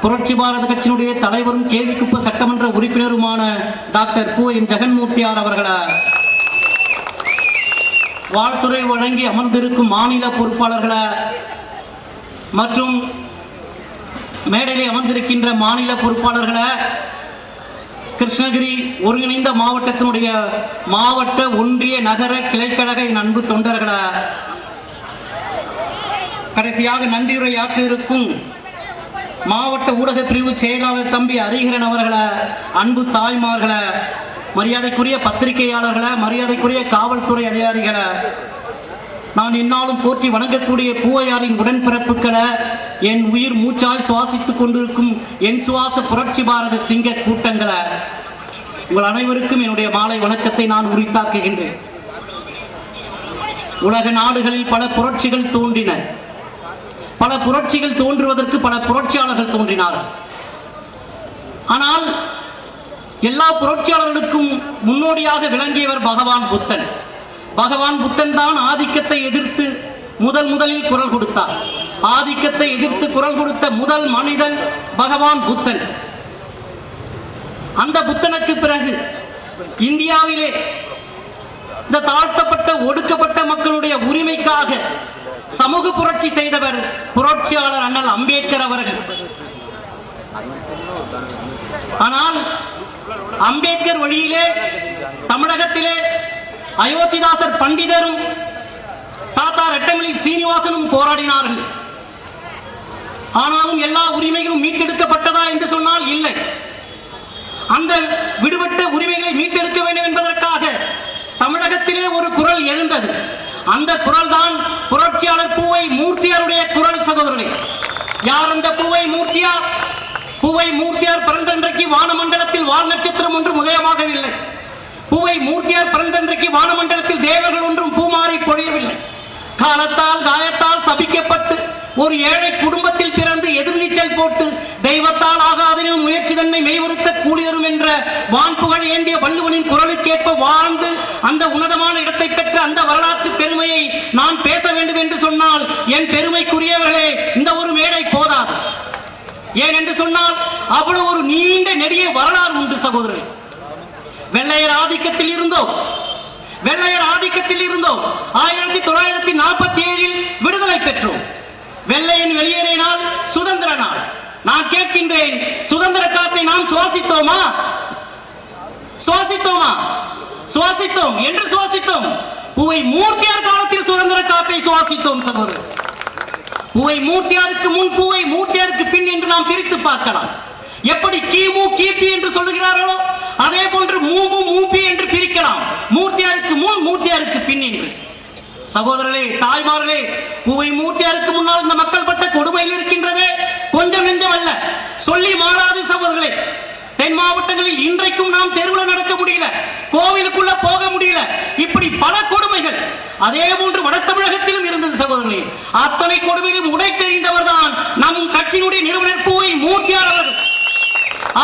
புரட்சி பாரத கட்சியினுடைய தலைவரும் கேள்விக்குப்ப சட்டமன்ற உறுப்பினருமான டாக்டர் பூ என் ஜெகன்மூர்த்தியார் அவர்கள, வாழ்த்துறை வழங்கி அமர்ந்திருக்கும் மாநில பொறுப்பாளர்களை மற்றும் மேடையில் அமர்ந்திருக்கின்ற மாநில பொறுப்பாளர்களை, கிருஷ்ணகிரி ஒருங்கிணைந்த மாவட்டத்தினுடைய மாவட்ட ஒன்றிய நகர கிளைக்கழக அன்பு தொண்டர்களை, கடைசியாக நன்றியுரை ஆற்ற இருக்கும் மாவட்ட ஊடக பிரிவு செயலாளர் தம்பி ஹரிஹரன் அவர்களை, அன்பு தாய்மார்களை, மரியாதைக்குரிய பத்திரிகையாளர்களை, மரியாதைக்குரிய காவல்துறை அதிகாரிகளை, நான் என்னாலும் போற்றி வணங்கக்கூடிய பூவையாரின் உடன்பிறப்புகளை, என் உயிர் மூச்சாய் சுவாசித்துக் கொண்டிருக்கும் என் சுவாச புரட்சி பாரத சிங்க கூட்டங்களை, உங்கள் அனைவருக்கும் என்னுடைய மாலை வணக்கத்தை நான் உரித்தாக்குகின்றேன். உலக நாடுகளில் பல புரட்சிகள் தோன்றின. பல புரட்சிகள் தோன்றுவதற்கு பல புரட்சியாளர்கள் தோன்றினார்கள். ஆனால் எல்லா புரட்சியாளர்களுக்கும் முன்னோடியாக விளங்கியவர் பகவான் புத்தன். பகவான் புத்தன் தான் ஆதிக்கத்தை எதிர்த்து முதலில் குரல் கொடுத்தார். ஆதிக்கத்தை எதிர்த்து குரல் கொடுத்த முதல் மனிதன் பகவான் புத்தன். அந்த புத்தனுக்கு பிறகு இந்தியாவிலே இந்த தாழ்த்தப்பட்ட ஒடுக்கப்பட்ட மக்களுடைய உரிமைக்காக சமூக புரட்சி செய்தவர் புரட்சியாளர் அண்ணல் அம்பேத்கர் அவர்கள். ஆனால் அம்பேத்கர் வழியிலே தமிழகத்திலே அயோத்திதாசர் பண்டிதரும் தாத்தா ரெட்டமலை சீனிவாசனும் போராடினார்கள். ஆனாலும் எல்லா உரிமைகளும் மீட்டெடுக்கப்பட்டதா என்று சொன்னால் இல்லை. அந்த விடுபட்ட உரிமைகளை மீட்டெடுக்க வேண்டும் என்பதற்காக தமிழகத்திலே ஒரு குரல் எழுந்தது. அந்த குரல் தான் புரட்சியாளர் பூவை மூர்த்தியாருடைய குரல். சகோதரர்களே, யார் அந்த பூவை மூர்த்தியார்? பூவை மூர்த்தியார் பிறந்தன்றைக்கு வானமண்டலத்தில் வால் நட்சத்திரம் ஒன்றும் உதயமாகவில்லை. பூவை மூர்த்தியார் பிறந்தன்றைக்கு வானமண்டலத்தில் தேவர்கள் ஒன்றும் பூமாறி பொழியவில்லை. காலத்தால் காயத்தால் சபிக்கப்பட்டு ஒரு ஏழை குடும்பத்தில் பிறந்து எதிர்நீச்சல் போட்டு தெய்வத்தால் ஆகாதெனும் முயற்சி தன்னை மெய்வருத்த கூலியரும் என்ற என்ற வான்புகழ் ஏந்திய வள்ளுவனின் குரலுக்கேற்ப வாழ்ந்து அந்த உன்னதமான இடத்தை பெற்ற அந்த வரலாற்று பெருமையை நான் பேச வேண்டும் என்று சொன்னால் என் பெருமைக்குரியவர்களே இந்த ஒரு மேடை போதாது. ஏன் என்று சொன்னால் அவ்வளவு ஒரு நீண்ட நெடிய வரலாறு உண்டு சகோதரர். வெள்ளையர் ஆதிக்கத்தில் இருந்தோம் 1947 விடுதலை பெற்றோம். வெள்ளையன் வெளியேறினால் சுதந்திர நாள். நான் கேட்கின்றேன், சுதந்திர காற்றை நாம் சுவாசித்தோமா? சுவாசித்தோம் என்று சுவாசித்தோம். பூவை மூர்த்தியார் காலத்தில் சுதந்திர காற்றை சுவாசித்தோம் சகோதரர். பூவை மூர்த்தியாருக்கு முன், பூவை மூர்த்தியாருக்கு பின் என்று நாம் பிரித்து பார்க்கலாம். எப்படி கிமு கிபி என்று சொல்லுகிறார்களோ அதே போன்று மூமு மூபி என்று பிரிக்கலாம். மூர்த்தியாருக்கு முன், மூர்த்தியாருக்கு பின் என்று. சகோதரர்களே, தாய்மார்களே, பூவை மூர்த்தியாருக்கு முன்னால் இந்த மக்கள் பட்ட கொடுமையில் இருக்கின்றதே கொஞ்சம் நெஞ்சம் அல்ல, சொல்லி மாறாது சகோதரர்களே. தென் மாவட்டங்களில் இன்றைக்கும் நாம் தெருவில் நடக்க முடியல, கோவிலுக்குள்ள போக முடியல, இப்படி பல கொடுமைகள் அதே போன்று வட தமிழகத்திலும் இருந்தது சகோதரர்களே. அத்தனை கொடுமையிலும் உடை தெரிந்தவர் தான் நம் கட்சியினுடைய நிறுவனர் பூவை மூர்த்தியார் அவர்கள்.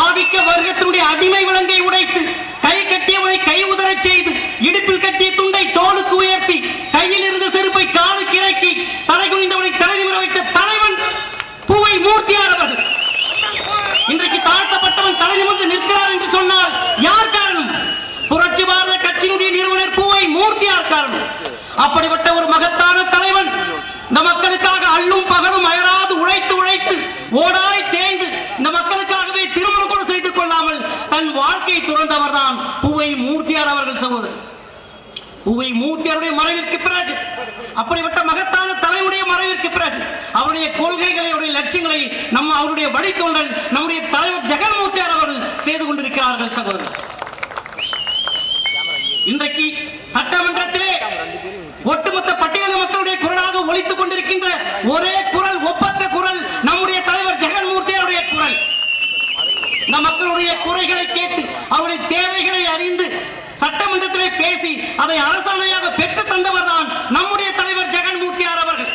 ஆதிக்க வர்க்கத்தினுடைய அடிமை விலங்கை உடைத்து கை கட்டியவனை கை உதறச் செய்து இடுப்பில் கட்டிய துண்டை தோளுக்கு உயர்த்தி கையில் இருந்த செருப்பை காலுக்கு இறக்கி தலை குனிந்தவனை தலை நிமிர வைத்த தலைவன் பூவை மூர்த்தியார் அவர்கள். இன்றைக்கு தாழ்த்தப்பட்டவன் தலை நிமிர்ந்து நிற்கிறார் என்று சொன்னால் யார் காரணம்? புரட்சி பாரத கட்சியினுடைய நிறுவனர் பூவை மூர்த்தியார் காரணம். அப்படிப்பட்ட ஒரு மகத்தான தலைவன் இந்த மக்களுக்காக அள்ளும் பகலும் அயராது உழைத்து ஓடாய் தேய்ந்து இந்த மக்களுக்காகவே திருமணம் கூட செய்து கொள்ளாமல் தன் வாழ்க்கை துறந்தவர் தான் பூவை மூர்த்தியார் அவர்கள் சகோதரர். பூவை மூர்த்தியாருடைய மறைவிற்கு பிறகு, அப்படிப்பட்ட மகத்தான தலைவனுடைய மறைவிற்கு பிறகு அவருடைய கொள்கைகளை, அவருடைய லட்சியங்களை அவருடைய வழித்தோன்றல் நம்முடைய தலைவர் ஜெகன் மூர்த்தியார் அவர்கள் செய்து கொண்டிருக்கிறார்கள் சகோதரர். இன்றைக்கு சட்டமன்றத்திலே ஒட்டுமொத்த பட்டியல மக்களுடைய குரலாக ஒலித்துக் கொண்டிருக்கின்ற ஒரே குரல், ஒப்பற்ற குரல் நம்முடைய தலைவர் ஜெகன் மூர்த்தியாருடைய குரல். இந்த மக்களுடைய குறைகளை கேட்டு அவருடைய தேவைகளை அறிந்து சட்டமன்றத்திலே பேசி அதை அரசாணையாக பெற்று தந்தவர் தான் நம்முடைய தலைவர் ஜெகன் மூர்த்தியார் அவர்கள்.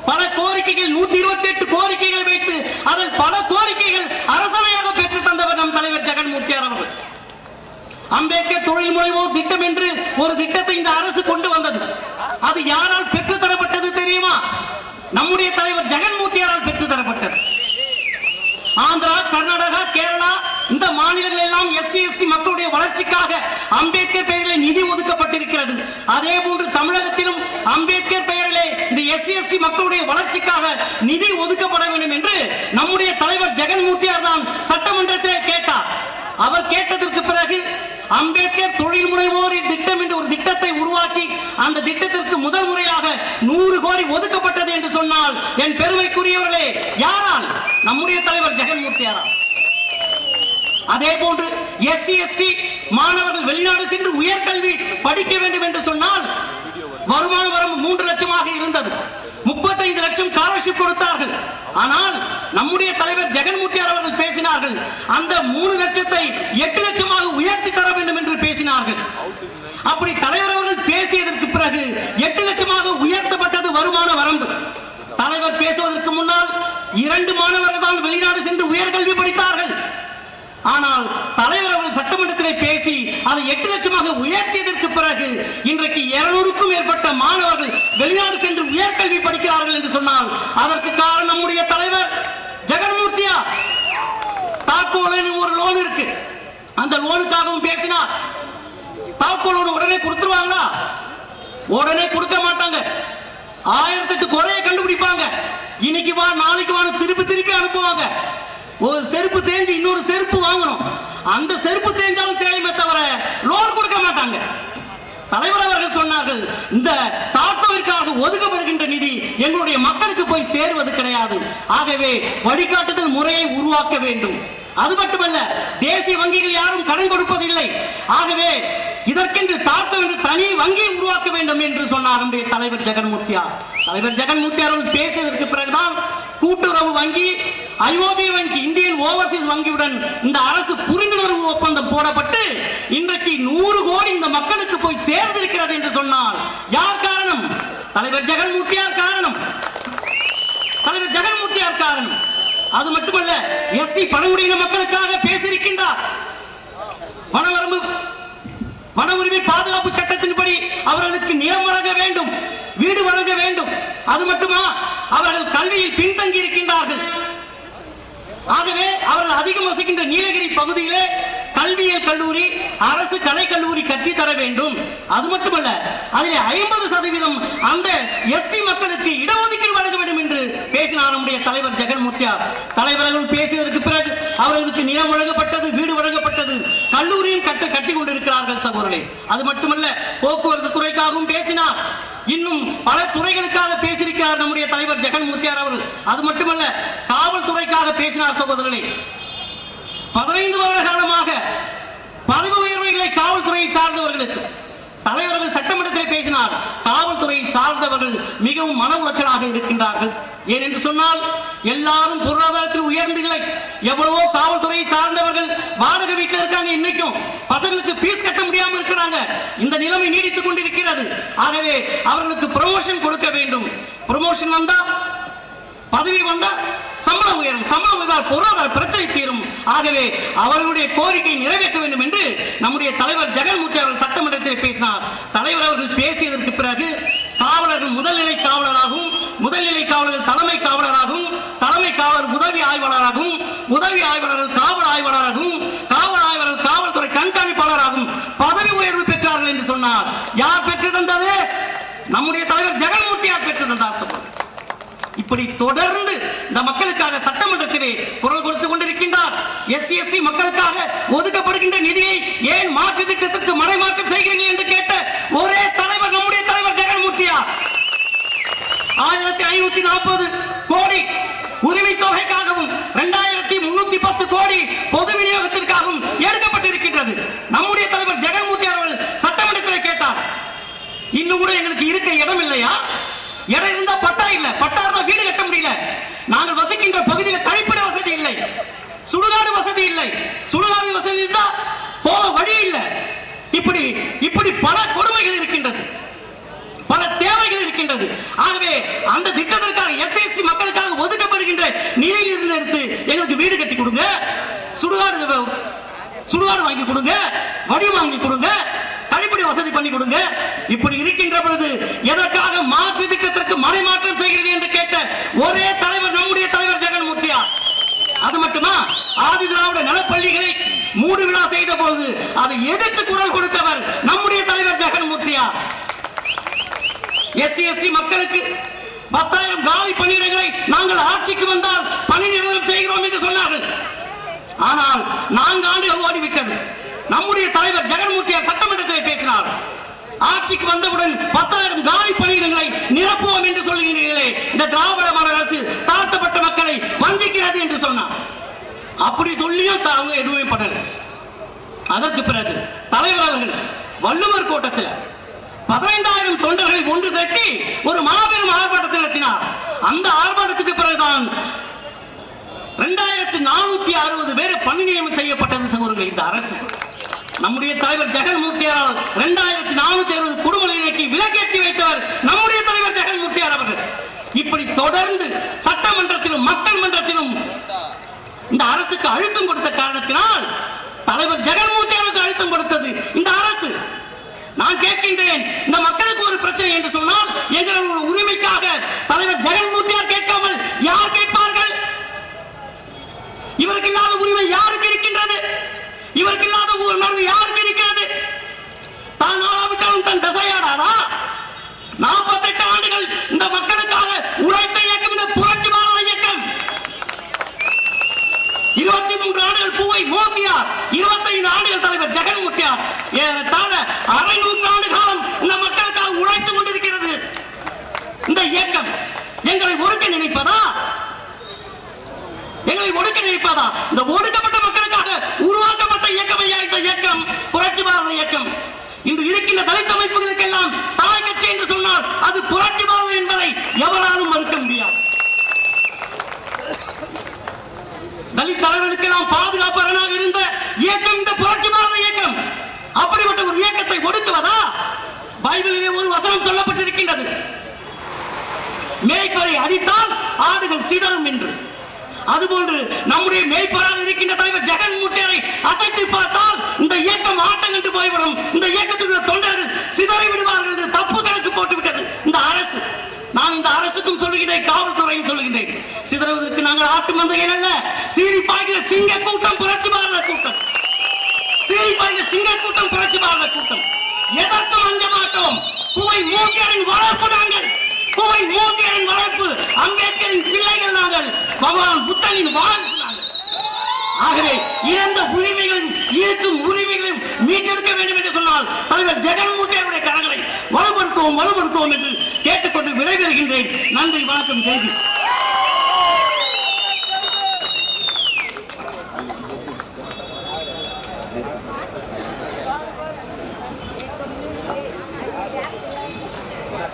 பல கோரிக்கைகள், 128 கோரிக்கைகளை வைத்து அதில் பல கோரிக்கைகள் அரசாணையாக பெற்று தந்தவர் நம் தலைவர் ஜெகன் மூர்த்தியார் அவர்கள். அம்பேத்கர் தொழில் முனைவோர் திட்டம் என்று ஒரு திட்டத்தை இந்த அரசு கொண்டு வந்தது. அது யாரால் பெற்று தரப்பட்டது தெரியுமா? நம்முடைய தலைவர் ஜெகன் மூர்த்தியாரால் பெற்று தரப்பட்டது. ஆந்திரா, கர்நாடகா, கேரளா இந்த மாநிலங்கள் எல்லாம் எஸ்சி எஸ்டி மக்களுடைய வளர்ச்சிக்காக அம்பேத்கர் பெயரிலே நிதி ஒதுக்கப்பட்டிருக்கிறது. அதே போன்று தமிழகத்திலும் அம்பேத்கர் பெயரிலே இந்த எஸ்சி எஸ்டி மக்களுடைய வளர்ச்சிக்காக நிதி ஒதுக்கப்பட வேண்டும் என்று நம்முடைய தலைவர் ஜெகன் மூர்த்தியார் தான் சட்டமன்றத்திலே கேட்டார். அவர் கேட்டதற்கு பிறகு அம்பேத்கர் தொழில் முனைவோர் திட்டம் என்று ஒரு திட்டத்தை உருவாக்கி அந்த திட்டத்திற்கு முதல் முறையாக 100 கோடி ஒதுக்கப்பட்டது என்று சொன்னால் என் பெருமைக்குரியவர்களே, யாரால்? நம்முடைய தலைவர் ஜெகன் மூர்த்தியாரால். அதே போன்று எஸ்சி எஸ்டி மாணவர்கள் வெளிநாடு சென்று உயர்கல்வி படிக்க வேண்டும் என்று சொன்னால் வருமான வரம்பு 3 லட்சமாக இருந்தது. 35 லட்சம் ஸ்காலர்ஷிப் கொடுத்தார்கள். ஆனால் நம்முடைய தலைவர் ஜெகன் மூர்த்தியார் அவர்கள் பேசினார்கள், அந்த 3 லட்சத்தை 8 லட்சமாக உயர்த்தி தர வேண்டும் என்று பேசினார்கள். அப்படி தலைவர் அவர்கள் பேசியதற்கு பிறகு 8 லட்சமாக உயர்த்தப்பட்டது வருமான வரம்பு. தலைவர் பேசுவதற்கு முன்னால் 2 மாணவர்கள் தான் வெளிநாடு சென்று உயர்கல்வி படித்தார்கள். ஆனால் தலைவர் அவர்கள் சட்டமன்றத்திலே பேசி அதை 8 லட்சமாக உயர்த்தியதற்கு பிறகு இன்றைக்கு 200க்கும் மேற்பட்ட மாணவர்கள் வெளிநாடு சென்று உயர்கல்வி படிக்கிறார்கள் என்று சொன்னால் அதற்கு காரணம் நம்முடைய தலைவர் ஜெகன் மூர்த்தியார். தாக்கோல் ஒரு லோன் இருக்கு, அந்த லோனுக்காகவும் பேசினார். தாக்கோல் லோன் உடனே கொடுத்துருவாங்களா? உடனே கொடுக்க மாட்டாங்க. 1008 குறையை கண்டுபிடிப்பாங்க. இன்னைக்கு வா, நாளைக்கு வா, திருப்பி அனுப்புவாங்க. ஒரு செருப்பு தேஞ்சு இன்னொரு செருப்பு வாங்கணும், அந்த செருப்பு தேஞ்சாலும் தேயுமே தவிர லோன் கொடுக்க மாட்டாங்க. தலைவர் அவர்கள் சொன்னார்கள், இந்த தாக்கோவிற்காக ஒதுக்கப்படுகின்ற நிதி எங்களுடைய மக்களுக்கு போய் சேருவது கிடையாது. ஆகவே வழிகாட்டுதல் முறையை உருவாக்க வேண்டும். அது மட்டுமல்ல, தேசிய வங்கிகள் யாரும் கடன் கொடுப்பதில்லை. ஆகவே இதற்கென்று தாக்கம் என்று தனி வங்கியை உருவாக்க வேண்டும் என்று சொன்னார் நம்முடைய தலைவர் ஜெகன் மூர்த்தியார். தலைவர் ஜெகன் மூர்த்தியார் அவர்கள் பேசியதற்கு பிறகுதான் கூட்டுறவு வங்கி, ஐஓபி வங்கி, இந்தியன் ஓவர்சீஸ் வங்கியுடன் இந்த அரசு புரிந்துணர்வு ஒப்பந்தம் போடப்பட்டு இன்றைக்கு 100 கோடி இந்த மக்களுக்கு போய் சேர்ந்திருக்கிறது என்று சொன்னால் யார் காரணம்? தலைவர் ஜெகன் மூர்த்தியார் காரணம். தலைவர் ஜெகன் மூர்த்தியார் காரணம். அது மட்டுமல்ல, எஸ்டி பழங்குடியின மக்களுக்காக பேசியிருக்கின்றார். வன உரிமை பாதுகாப்பு சட்டத்தின்படி அவர்களுக்கு நிலம் வழங்க வேண்டும், வீடு வழங்க வேண்டும். அது மட்டுமா, அவர்கள் கல்வியில் பின்தங்கி இருக்கின்றார்கள். ஆகவே அவர்கள் அதிகம் வசிக்கின்ற நீலகிரி பகுதியிலே கல்வியியல் கல்லூரி, அரசு கலை கல்லூரி கட்டித்தர வேண்டும். அது மட்டுமல்ல, அதில் 50% அந்த எஸ்டி மக்களுக்கு இடஒதுக்கீடு வழங்க வேண்டும் என்று பேசினார் நம்முடைய தலைவர் ஜெகன்மூர்த்தியார். தலைவர்கள் பேசியதற்கு பிறகு அவர்களுக்கு நிலம் வழங்கப்பட்டது, வீடு வழங்கப்பட்டது, கல்லூரியும் கட்டி கொண்டிருக்கிறார்கள் சகோதரர்களே. அது மட்டுமல்ல, போக்குவரத்து துறைக்காகவும் பேசினார். இன்னும் பல துறைகளுக்காக பேசியிருக்கிறார் நம்முடைய தலைவர் ஜெகன்மூர்த்தியார் அவர்கள். அது மட்டுமல்ல, காவல்துறைக்காக பேசினார் சகோதரர்களே. 15 வருட காலமாக பதவி உயர்வுகளை காவல்துறையை சார்ந்தவர்களுக்கு தலைவர்கள் சட்டமன்றத்தில் பேசினார். காவல்துறையை சார்ந்தவர்கள் மிகவும் மன உளைச்சலாக இருக்கின்றார்கள். ஏனென்று சொன்னால், எல்லாரும் பொருளாதாரத்தில் உயர்ந்தில்லை. எவ்வளவோ காவல்துறையை சார்ந்தவர்கள் வாடகை வீட்டில் இருக்காங்க. இன்னைக்கும் பசங்களுக்கு பீஸ் கட்ட முடியாம இருக்கிறாங்க. இந்த நிலைமை நீடித்துக் கொண்டிருக்கிறது. ஆகவே அவர்களுக்கு ப்ரமோஷன் கொடுக்க வேண்டும். ப்ரமோஷன் வந்தா, பதவி வந்தா சம்பளம் உயரும், சம்பளம் உயர்ந்தால் பொருளாதார பிரச்சனை தீரும். ஆகவே அவர்களுடைய கோரிக்கை நிறைவேற்ற வேண்டும் என்று நம்முடைய தலைவர் ஜெகன்மூர்த்தி அவர்கள் சட்டமன்றத்தில் பேசினார். தலைவர் அவர்கள் பேசியதற்கு பிறகு காவலர்கள் முதல்நிலை காவலராகவும், முதல்நிலை காவலர்கள் தலைமை காவலராகவும், தலைமை காவலர் உதவி ஆய்வாளராகவும், உதவி ஆய்வாளர்கள் காவல் ஆய்வாளராகவும், காவல் ஆய்வாளர் காவல்துறை கண்காணிப்பாளராகவும் பதவி உயர்வு பெற்றார்கள் என்று சொன்னார். யார் பெற்று தந்தது? நம்முடைய தலைவர் ஜெகன்மூர்த்தியார் பெற்று தந்தார். இப்படி தொடர்ந்து இந்த மக்களுக்காக சட்டமன்றத்திலே குரல் கொடுத்துக் கொண்டிருக்கின்றார். எஸ்சி மக்களுக்காக ஒதுக்கப்படுகின்ற நிதியை ஏன் மாற்று திட்டத்திற்கு மறைமாற்றம் செய்கிறீர்கள் என்று கேட்ட ஒரே தலைவர் நம்முடைய தலைவர் ஜெகன்மூர்த்தியார். 1540 கோடி உரிமை தொகைக்காகவும் 2310 கோடி பொது விநியோகத்திற்காகவும் எடுக்கப்பட்டிருக்கின்றது. நம்முடைய தலைவர் ஜெகன்மூர்த்தி அவர்கள் சட்டமன்றத்தில் கேட்டார், இன்னும் கூட எங்களுக்கு இருக்க இடம் இல்லையா? இடம் இருந்தா பட்டா இல்ல, பட்டா இருந்தா வீடு கட்ட முடியல. நாங்கள் வசிக்கின்ற பகுதியில் கழிப்பிட வசதி இல்லை, சுடுகாடு வசதி இல்லை, சுடுகாடு வசதி இருந்தா போக வழி இல்லை. இப்படி பல கொடுமைகள் இருக்கின்றது, பல தேவைகள் இருக்கின்றது. ஆகவே அந்த திட்டத்திற்காக எஸ்சி மக்களுக்காக ஒதுக்கப்படுகின்ற நிலையில் இருந்து எடுத்து எங்களுக்கு வீடு கட்டி கொடுங்க, சுடுகாடு வாங்கி கொடுங்க, வடி வாங்கி கொடுங்க, கழிப்படி வசதி பண்ணி கொடுங்க. இப்படி இருக்கின்ற பொழுது எதற்காக மாற்று திட்டத்திற்கு மறைமாற்றம் செய்கிறீர்கள் என்று கேட்ட ஒரே தலைவர் நம்முடைய தலைவர் ஜெகன்மூர்த்தியார். அது மட்டுமா, ஆதி திராவிட நலப்பள்ளிகளை மூடு விழா செய்த போது அதை எதிர்த்து குரல் கொடுத்தவர் நம்முடைய தலைவர் ஜெகன்மூர்த்தியார். எஸ்சி மக்களுக்கு 10,000 காலி பணியிடங்களை நாங்கள் ஆட்சிக்கு வந்தால் பணி நிரந்தரம் செய்கிறோம் என்று சொன்னார்கள். ஆனால் 4 ஆண்டுகள் ஓடிவிட்டது. நம்முடைய தலைவர் ஜெகன்மூர்த்தியார் சட்டமன்றத்தில் பேசினார். ஆட்சிக்கு வந்தவுடன் 10,000 காலி பணியிடங்களை நிரப்புவோம் என்று சொல்கிறீர்களே, இந்த திராவிட மாடல் அரசு தாழ்த்தப்பட்ட மக்களை வஞ்சிக்கிறது என்று சொன்னார். அப்படி சொல்லியும் அவங்க எதுவுமே பண்ணல. அதற்கு பிறகு தலைவர் அவர்கள் வள்ளுவர் கோட்டத்தில் 15,000 தொண்டர்களை ஒன்று திரட்டி ஒரு மாபெரும் ஆர்ப்பாட்டத்தை நடத்தினார். அந்த ஆர்ப்பாட்டத்துக்கு பிறகுதான் 2460 பேர் பணி நியமனம் செய்யப்பட்டது சகோதரர்கள். இந்த அரசு நம்முடைய தலைவர் ஜெகன்மூர்த்தியார் 2460 குடும்ப நிலைக்கு விலக்கேற்றி வைத்தவர் நம்முடைய தலைவர் ஜெகன்மூர்த்தியார் அவர்கள். இப்படி தொடர்ந்து சட்டமன்றத்திலும் மக்கள் மன்றத்திலும் இந்த அரசுக்கு அழுத்தம் கொடுத்த காரணத்தினால் தலைவர் ஜெகன்மூர்த்தியாருக்கு அழுத்தம் கொடுத்தது இந்த அரசு. நான் கேட்கின்றேன், இந்த மக்களுக்கு ஒரு பிரச்சனை என்று சொன்னால் எங்களுடைய உரிமைக்காக தலைவர் ஜெகன்மூர்த்தியார் கேட்காமல் யார் கேட்பார்கள்? இவருக்கு இல்லாத உரிமை யாருக்கு இருக்கின்றது? இவருக்கு இல்லாத உணர்வு யாருக்கு இருக்கிறது? தான் ஆளாவிட்டாலும் தன் தசையாடாதா? 48 ஆண்டுகள் இந்த மக்களுக்காக உழைத்த இயக்கம் இந்த புரட்சி பாரத இயக்கம். 23 ஆண்டுகள் பூவை மோதியார், 25 ஆண்டுகள் தலைவர் ஜெகன்மூர்த்தியார், ஏறத்தாழ 600 ஆண்டு காலம் இந்த மக்களுக்காக உழைத்துக் கொண்டிருக்கிறது இந்த இயக்கம். எங்களை ஒடுக்க நினைப்பதா? எங்களை ஒடுக்க நினைப்பதா? இந்த ஒடுக்கப்பட்ட மக்களுக்காக உருவாக்கப்பட்ட இயக்கம் இந்த இயக்கம் புரட்சி பாரத இயக்கம். இன்று இருக்கின்ற தலித் அமைப்புகளுக்கெல்லாம் தாய் கட்சி என்று சொன்னால் அது புரட்சி பாரதம் என்பதை எவராலும் மறுக்க முடியாது. தலித் தலைவர்களுக்கெல்லாம் பாதுகாப்பாளராக இருந்த இயக்கம் இந்த புரட்சி பாரத இயக்கம். அப்படிப்பட்ட ஒரு இயக்கத்தை ஒடுக்குவதா? பைபிளிலே ஒரு வசனம் சொல்லப்பட்டிருக்கின்றது, மேய்ப்பரை அடித்தால் ஆடுகள் சிதறும் என்று. அதுபோன்று நம்முடைய மேய்ப்பராக இருக்கின்ற தலைவர் ஜெகன்மூர்த்தியை அசைத்து பார்த்தால் இந்த இயக்கம் ஆட்டம் கண்டு போய்விடும். இந்த இயக்கத்தில் உள்ள தொண்டர்கள் சிதறி விடுவார்கள் என்று தப்பு கணக்கு போட்டுவிட்டது இந்த அரசு. நான் இந்த அரசுக்கும் சொல்லுகிறேன், காவல்துறையும் சொல்லுகின்றேன், சிதறுவதற்கு நாங்கள் ஆட்டு மந்தைகள் அல்ல. சீறி பாய்கிற சிங்க கூட்டம் புரட்சி பாரத கூட்டம், சீறி பாய்கிற சிங்க கூட்டம் புரட்சி பாரத கூட்டம். எதற்கும் அஞ்ச மாட்டோம். குவை மூக்கியரின் வளர்ப்பு நாங்கள், குவை மூக்கியரின் வளர்ப்பு, அம்பேத்கரின் பிள்ளைகள் நாங்கள், பகவான் புத்தனின் வாழ்வு நாங்கள். ஆகவே இழந்த உரிமைகளையும் இருக்கும் உரிமைகளையும் மீட்டெடுக்க வேண்டும் என்று சொன்னால் தலைவர் ஜெகன்மூர்த்தியுடைய கரங்களை வலுப்படுத்துவோம் என்று கேட்டுக்கொண்டு விடைபெறுகின்றேன். நன்றி, வணக்கம், செய்தி.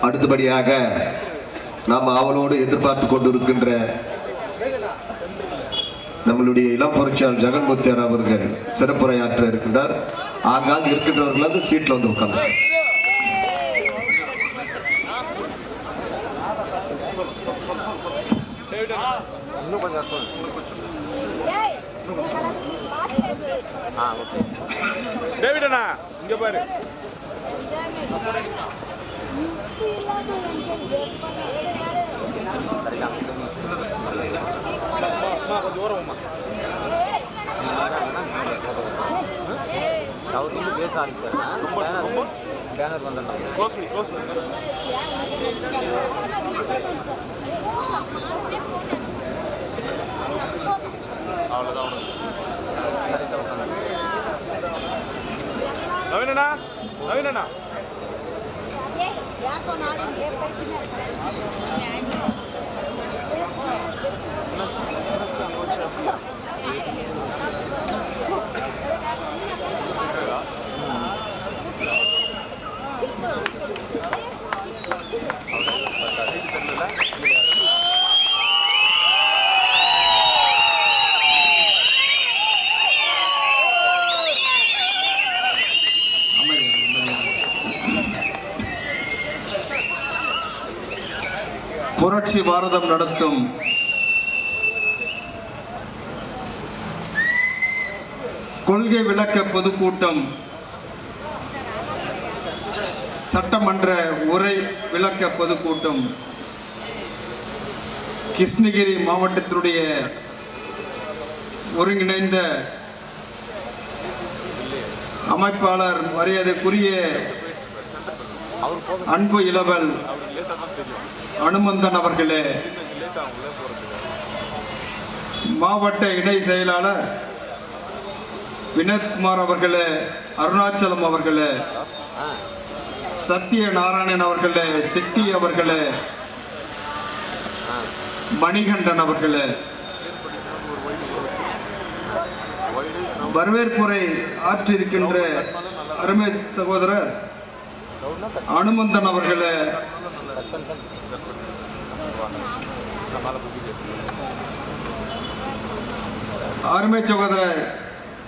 அடுத்தபடியாக நாம் அவளோடு எதிர்பார்த்து கொண்டிருக்கின்ற நம்மளுடைய இளம் புரட்சியாளர் ஜெகன்மூர்த்தியார் அவர்கள் சிறப்புரையாற்ற இருக்கின்றார். ஆங்காங்க இருக்கின்றவர்கள் வந்து சீட்ல வந்து உட்கார்ந்து. டேவிடனா இங்க பாரு. கொஞ்சம் ஓரமா அவர் வந்து பேச ஆரம்பிச்சார். பேனர் வந்தாங்க. அவ்வளோதான். நவீனண்ணா, நவீனண்ணா புரட்சி பாரதம் நடத்தும் கொள்கை விளக்க பொதுக்கூட்டம், சட்டமன்ற உரை விளக்க பொதுக்கூட்டம் கிருஷ்ணகிரி மாவட்டத்தினுடைய ஒருங்கிணைந்த அமைப்பாளர் மரியாதைக்குரிய அன்பு இளவல் அனுமந்தன் அவர்களே, மாவட்ட இணை செயலாளர் வினோத்குமார் அவர்களே, அருணாச்சலம் அவர்களே, சத்திய நாராயணன் அவர்களே, செட்டி அவர்களே, மணிகண்டன் அவர்களே, வரவேற்புரை ஆற்றிருக்கின்ற அருமை சகோதரர் அனுமந்தன் அவர்களே, அருமை சகோதரர்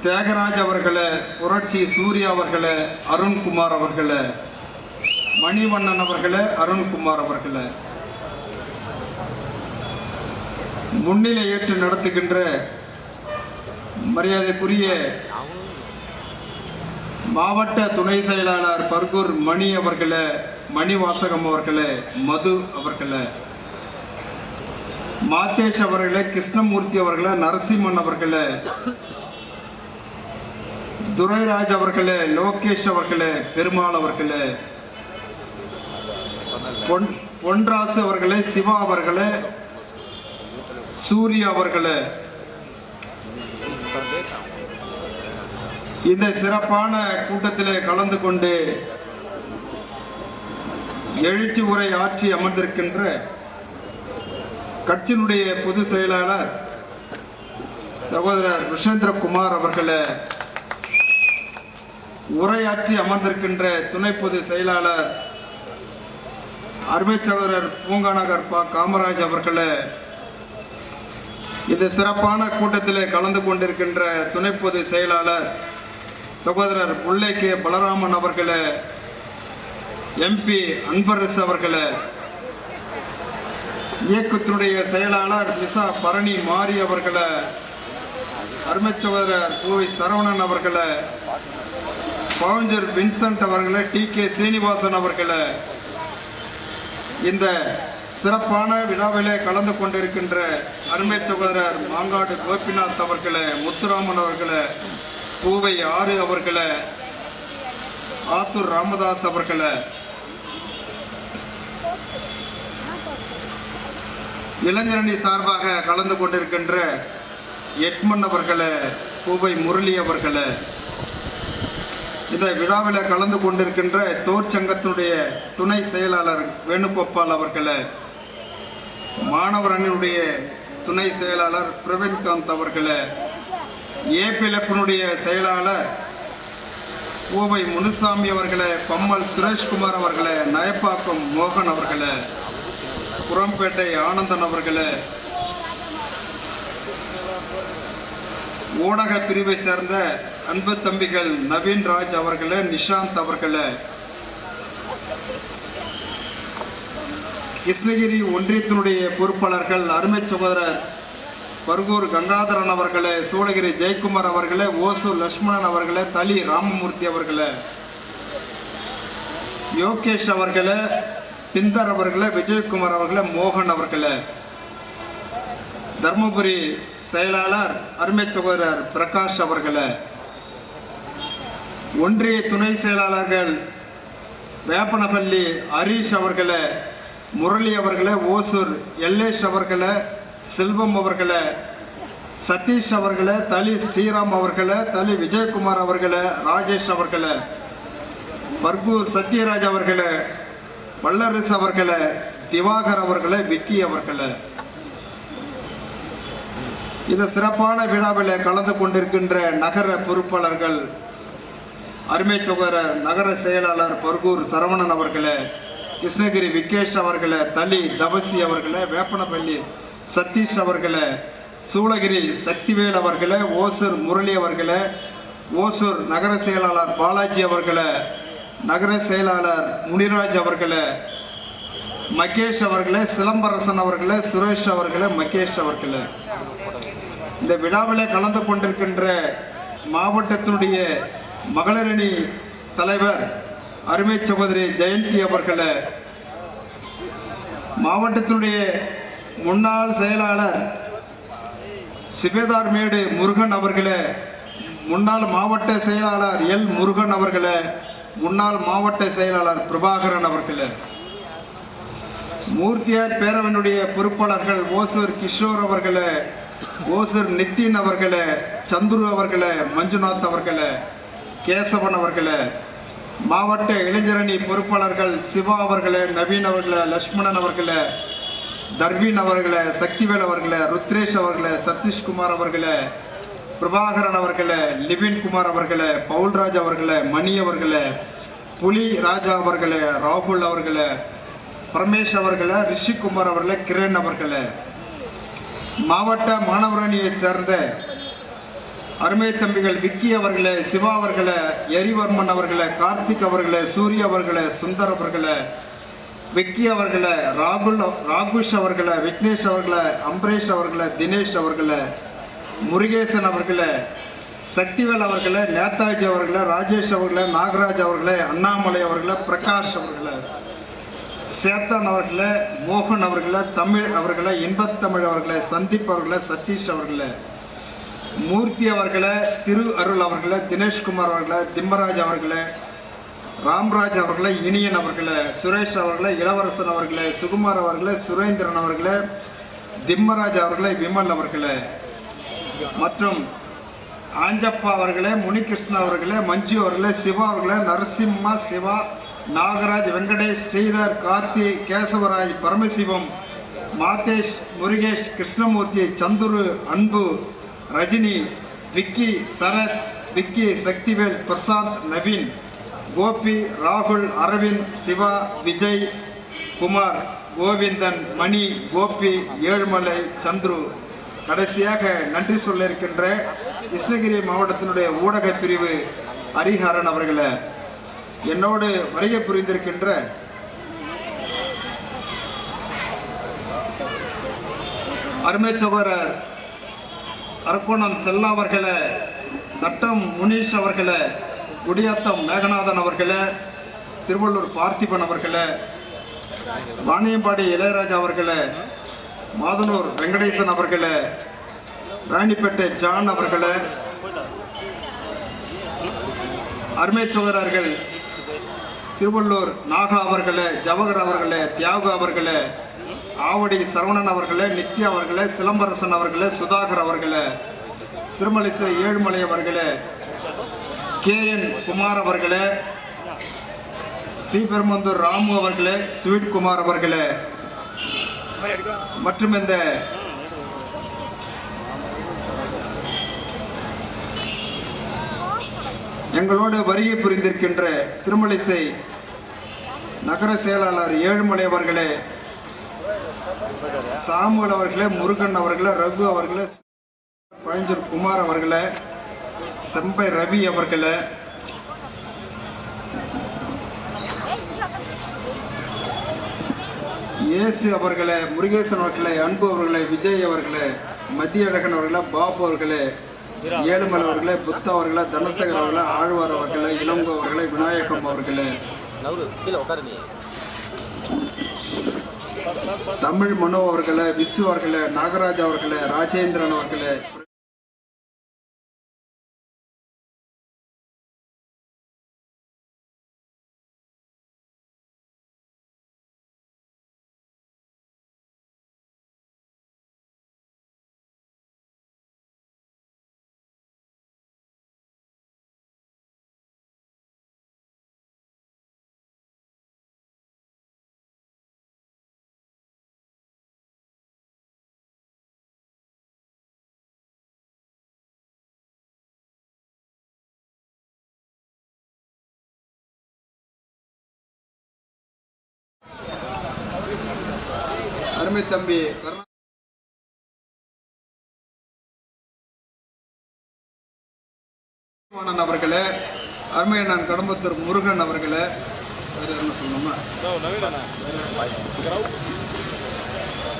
தியாகராஜ் அவர்களே, புரட்சி சூர்யா அவர்களே, அருண்குமார் அவர்களே, மணிவண்ணன் அவர்களே, அருண்குமார் அவர்களே, முன்னிலை ஏற்று நடத்துகின்ற மரியாதைக்குரிய மாவட்ட துணை செயலாளர் பர்கூர் மணி அவர்களே, மணிவாசகம் அவர்களே, மது அவர்களே, மாதேஷ் அவர்களே, கிருஷ்ணமூர்த்தி அவர்களே, நரசிம்மன் அவர்களே, துரைராஜ் அவர்களே, லோகேஷ் அவர்களே, பெருமாள் அவர்களே, பொன்ராசு அவர்களே, சிவா அவர்களே, சூர்யா அவர்களே, இந்த சிறப்பான கூட்டத்திலே கலந்து கொண்டு எழுச்சி உரை ஆற்றி அமர்ந்திருக்கின்ற கட்சியினுடைய பொதுச் செயலாளர் சகோதரர் ருஷேந்திரகுமார் அவர்களே, உரையாற்றி அமர்ந்திருக்கின்ற துணை பொதுச் செயலாளர் அருமை சகோதரர் பூங்காநகர் பா காமராஜ் அவர்களே, இந்த சிறப்பான கூட்டத்திலே கலந்து கொண்டிருக்கின்ற துணை பொதுச் செயலாளர் சகோதரர் முல்லை கே பலராமன் அவர்களே, எம்பி அன்பரசு அவர்களே, இயக்கத்தினுடைய செயலாளர் நிசா பரணி மாரி அவர்களை, அருமை சகோதரர் கோவை சரவணன் அவர்களை, பவுஞ்சர் வின்சென்ட் அவர்களை, டி.கே. சீனிவாசன் அவர்களை, இந்த சிறப்பான விழாவிலே கலந்து கொண்டிருக்கின்ற அருமை சகோதரர் மாங்காடு கோபிநாத் அவர்களை, முத்துராமன் அவர்களை, பூவை ஆறு அவர்களை, ஆத்தூர் ராமதாஸ் அவர்களை, இளைஞரணி சார்பாக கலந்து கொண்டிருக்கின்ற எட்மன் அவர்களை, பூவை முரளி அவர்களை, இந்த விழாவில் கலந்து கொண்டிருக்கின்ற தோற்சங்கத்தினுடைய துணை செயலாளர் வேணுகோபால் அவர்களை, மாணவர் அணியினுடைய துணை செயலாளர் பிரவீன்காந்த் அவர்களை, ஏபிஎல்எஃப்னுடைய செயலாளர் பூவை முனுசாமி அவர்களை, பம்மல் சுரேஷ்குமார் அவர்களை, நயப்பாக்கம் மோகன் அவர்களை, புறம்பேட்டை ஆனந்தன் அவர்களை, ஊடக பிரிவை சேர்ந்த அன்பு தம்பிகள் நவீன் ராஜ் அவர்களை, நிஷாந்த் அவர்களை, கிருஷ்ணகிரி ஒன்றியத்தினுடைய பொறுப்பாளர்கள் அருமை சகோதரர் பர்கூர் கங்காதரன் அவர்களை, சூளகிரி ஜெயக்குமார் அவர்களை, ஓசூர் லட்சுமணன் அவர்களை, தளி ராமமூர்த்தி அவர்களை, யோகேஷ் அவர்களை, பிந்தர் அவர்களை, விஜயகுமார் அவர்களை, மோகன் அவர்களை, தர்மபுரி செயலாளர் அருமை சகோதரர் பிரகாஷ் அவர்களை, ஒன்றிய துணை செயலாளர்கள் வேப்பனப்பள்ளி ஹரீஷ் அவர்களை, முரளி அவர்களை, ஓசூர் எல்லேஷ் அவர்களை, செல்வம் அவர்களை, சதீஷ் அவர்களை, தளி ஸ்ரீராம் அவர்களை, தளி விஜயகுமார் அவர்களை, ராஜேஷ் அவர்களை, பர்கூர் சத்யராஜ் அவர்களை, வல்லரசு அவர்களை, திவாகர் அவர்களை, விக்கி அவர்களை, இந்த சிறப்பான விழாவில் கலந்து கொண்டிருக்கின்ற நகர பொறுப்பாளர்கள் அருமை சகோதரர் நகர செயலாளர் பர்கூர் சரவணன் அவர்களை, கிருஷ்ணகிரி விகேஷ் அவர்களை, தளி தபசி அவர்களை, வேப்பனப்பள்ளி சதீஷ் அவர்களை, சூளகிரி சக்திவேல் அவர்களை, ஓசூர் முரளி அவர்களை, ஓசூர் நகர செயலாளர் பாலாஜி அவர்களை, நகர செயலாளர் முனிராஜ் அவர்களை, மகேஷ் அவர்களை, சிலம்பரசன் அவர்களை, சுரேஷ் அவர்களை, மகேஷ் அவர்களை, இந்த விழாவில் கலந்து கொண்டிருக்கின்ற மாவட்டத்தினுடைய மகளிரணி தலைவர் அருமை சகோதரி ஜெயந்தி அவர்களை, மாவட்டத்தினுடைய முன்னாள் செயலாளர் சிபேதார்மேடு முருகன் அவர்களை, முன்னாள் மாவட்ட செயலாளர் எல் முருகன் அவர்களை, முன்னாள் மாவட்ட செயலாளர் பிரபாகரன் அவர்களை, மூர்த்தியார் பேரவனுடைய பொறுப்பாளர்கள் ஓசூர் கிஷோர் அவர்களை, ஓசூர் நித்தின் அவர்களை, சந்துரு அவர்களை, மஞ்சுநாத் அவர்களை, கேசவன் அவர்களை, மாவட்ட இளைஞரணி பொறுப்பாளர்கள் சிவா அவர்களை, நவீன் அவர்களை, லட்சுமணன் அவர்களை, தர்வீன் அவர்களை, சக்திவேல் அவர்களை, ருத்ரேஷ் அவர்களை, சதீஷ்குமார் அவர்களை, பிரபாகரன் அவர்களை, லிபின் குமார் அவர்களை, பவுல்ராஜ் அவர்களை, மணி அவர்களை, புலி ராஜா அவர்களை, ராகுல் அவர்களை, பரமேஷ் அவர்களை, ரிஷிகுமார் அவர்களை, கிரண் அவர்களை, மாவட்ட மாணவர் அணியைச் சேர்ந்த அருமை தம்பிகள் விக்கி அவர்களை, சிவா அவர்களை, எரிவர்மன் அவர்களை, கார்த்திக் அவர்களை, சூரிய அவர்களை, சுந்தர் அவர்களை, விக்கி அவர்களை, ராகுஷ் அவர்களை, விக்னேஷ் அவர்களை, அம்பரேஷ் அவர்களை, தினேஷ் அவர்களை, முருகேசன் அவர்களை, சக்திவேல் அவர்களை, நேதாஜி அவர்களை, ராஜேஷ் அவர்களை, நாகராஜ் அவர்களை, அண்ணாமலை அவர்களை, பிரகாஷ் அவர்களை, சேத்தன் அவர்களை, மோகன் அவர்களை, தமிழ் அவர்களை, இன்பத்தமிழ் அவர்களை, சந்தீப் அவர்களை, சதீஷ் அவர்களை, மூர்த்தி அவர்களை, திரு அருள் அவர்களை, தினேஷ்குமார் அவர்களை, திம்மராஜ் அவர்களை, ராம்ராஜ் அவர்களை, இனியன் அவர்களை, சுரேஷ் அவர்களை, இளவரசன் அவர்களை, சுகுமார் அவர்களை, சுரேந்திரன் அவர்களை, திம்மராஜ் அவர்களை, விமல் அவர்களை மற்றும் ஆஞ்சப்பா அவர்களே, முனிகிருஷ்ணா அவர்களே, மஞ்சு அவர்களே, சிவா அவர்களே, நரசிம்மா, சிவா, நாகராஜ், வெங்கடேஷ், ஸ்ரீதர், கார்த்தி, கேசவராஜ், பரமசிவம், மாதேஷ், முருகேஷ், கிருஷ்ணமூர்த்தி, சந்துரு, அன்பு, ரஜினி, விக்கி, சரத், விக்கி, சக்திவேல், பிரசாந்த், நவீன், கோபி, ராகுல், அரவிந்த், சிவா, விஜய், குமார், கோவிந்தன், மணி, கோபி, ஏழுமலை, சந்துரு, கடைசியாக நன்றி சொல்ல இருக்கின்ற கிருஷ்ணகிரி மாவட்டத்தினுடைய ஊடக பிரிவு ஹரிஹரன் அவர்களை, என்னோடு வருகை புரிந்திருக்கின்ற அருமை சகோதரர் அரக்கோணம் செல்லா அவர்களே, சட்டம் முனீஷ் அவர்களே, குடியாத்தம் மேகநாதன் அவர்களே, திருவள்ளூர் பார்த்திபன் அவர்களே, வாணியம்பாடி இளையராஜா அவர்களே, மாதனூர் வெங்கடேசன் அவர்களே, ராணிப்பேட்டை ஜான் அவர்களே, அருமை சகோதரர்கள் திருவள்ளூர் நாகா அவர்களே, ஜவஹர் அவர்களே, தியாகு அவர்களே, ஆவடி சரவணன் அவர்களே, நித்யா அவர்களே, சிலம்பரசன் அவர்களே, சுதாகர் அவர்களே, திருமலிசை ஏழுமலை அவர்களே, KN குமார் அவர்களே, ஸ்ரீபெரும்புதூர் ராமு அவர்களே, ஸ்வீட் குமார் அவர்களே மற்றும் இந்த எங்களோடு வருகை புரிந்திருக்கின்ற திருமலிசை நகர செயலாளர் ஏழுமலை அவர்களே, சாமுவல் அவர்களே, முருகன் அவர்களே, ரகு அவர்களே, பழஞ்சூர் குமார் அவர்களே, செம்பை ரவி அவர்களே, இயேசு அவர்களே, முருகேசன் அவர்களே, அன்பு அவர்களே, விஜய் அவர்களே, மத்தியழகன் அவர்களே, பாபு அவர்களே, ஏழுமலை அவர்களே, புத்தா அவர்களே, தனசேகர் அவர்களே, ஆழ்வார் அவர்களே, இளங்கோ அவர்களே, விநாயகம் அவர்களே, தமிழ் மனோ அவர்களே, விசு அவர்களே, நாகராஜ் அவர்களே, ராஜேந்திரன் அவர்களே, அருமை தம்பி கருணாநிதி அவர்களே, அருமை நான் கடம்பத்தூர் முருகன் அவர்களே, என்ன சொல்லணுமா,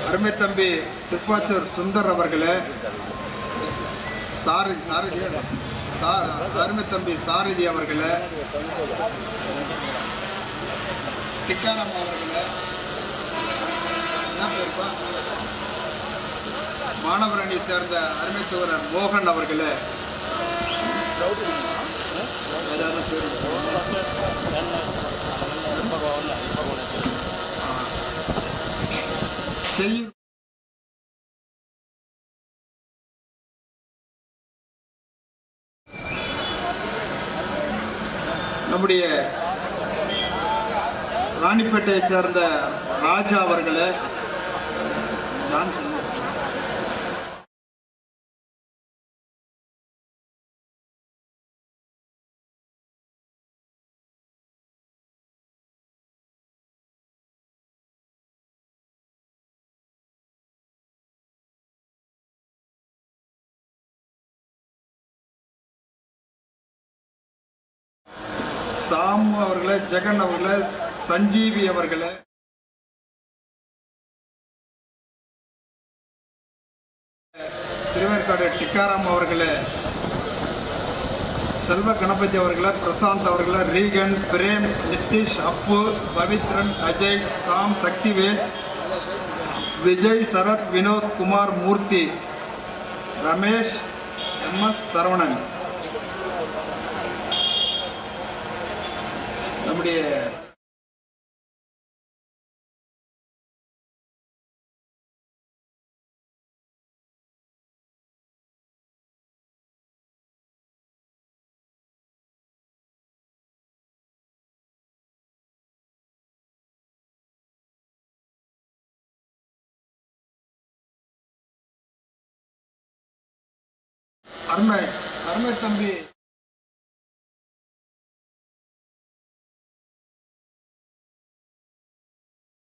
அருமை தம்பி திருப்பாச்சூர் சுந்தர் அவர்களே, அருமை தம்பி சாரதி அவர்களே, டிக்காராம் அவர்களே, மாணவரணி சேர்ந்த அருமை சகோதரர் மோகன் அவர்களே, நம்முடைய ராணிப்பேட்டையை சேர்ந்த ராஜா அவர்களே, சாமு அவர்களே, ஜெகன் அவர்களே, சஞ்சீவி அவர்களே, திருவேற்காடு டிக்காராம் அவர்களே, செல்வ கணபதி அவர்களே, பிரசாந்த் அவர்களே, ரீகன், பிரேம், நிதிஷ், அப்பு, பவித்ரன், அஜய், சாம், சக்திவேல், விஜய், சரத், வினோத், குமார், மூர்த்தி, ரமேஷ், MS சரவணன். நம்முடைய அருமை தம்பி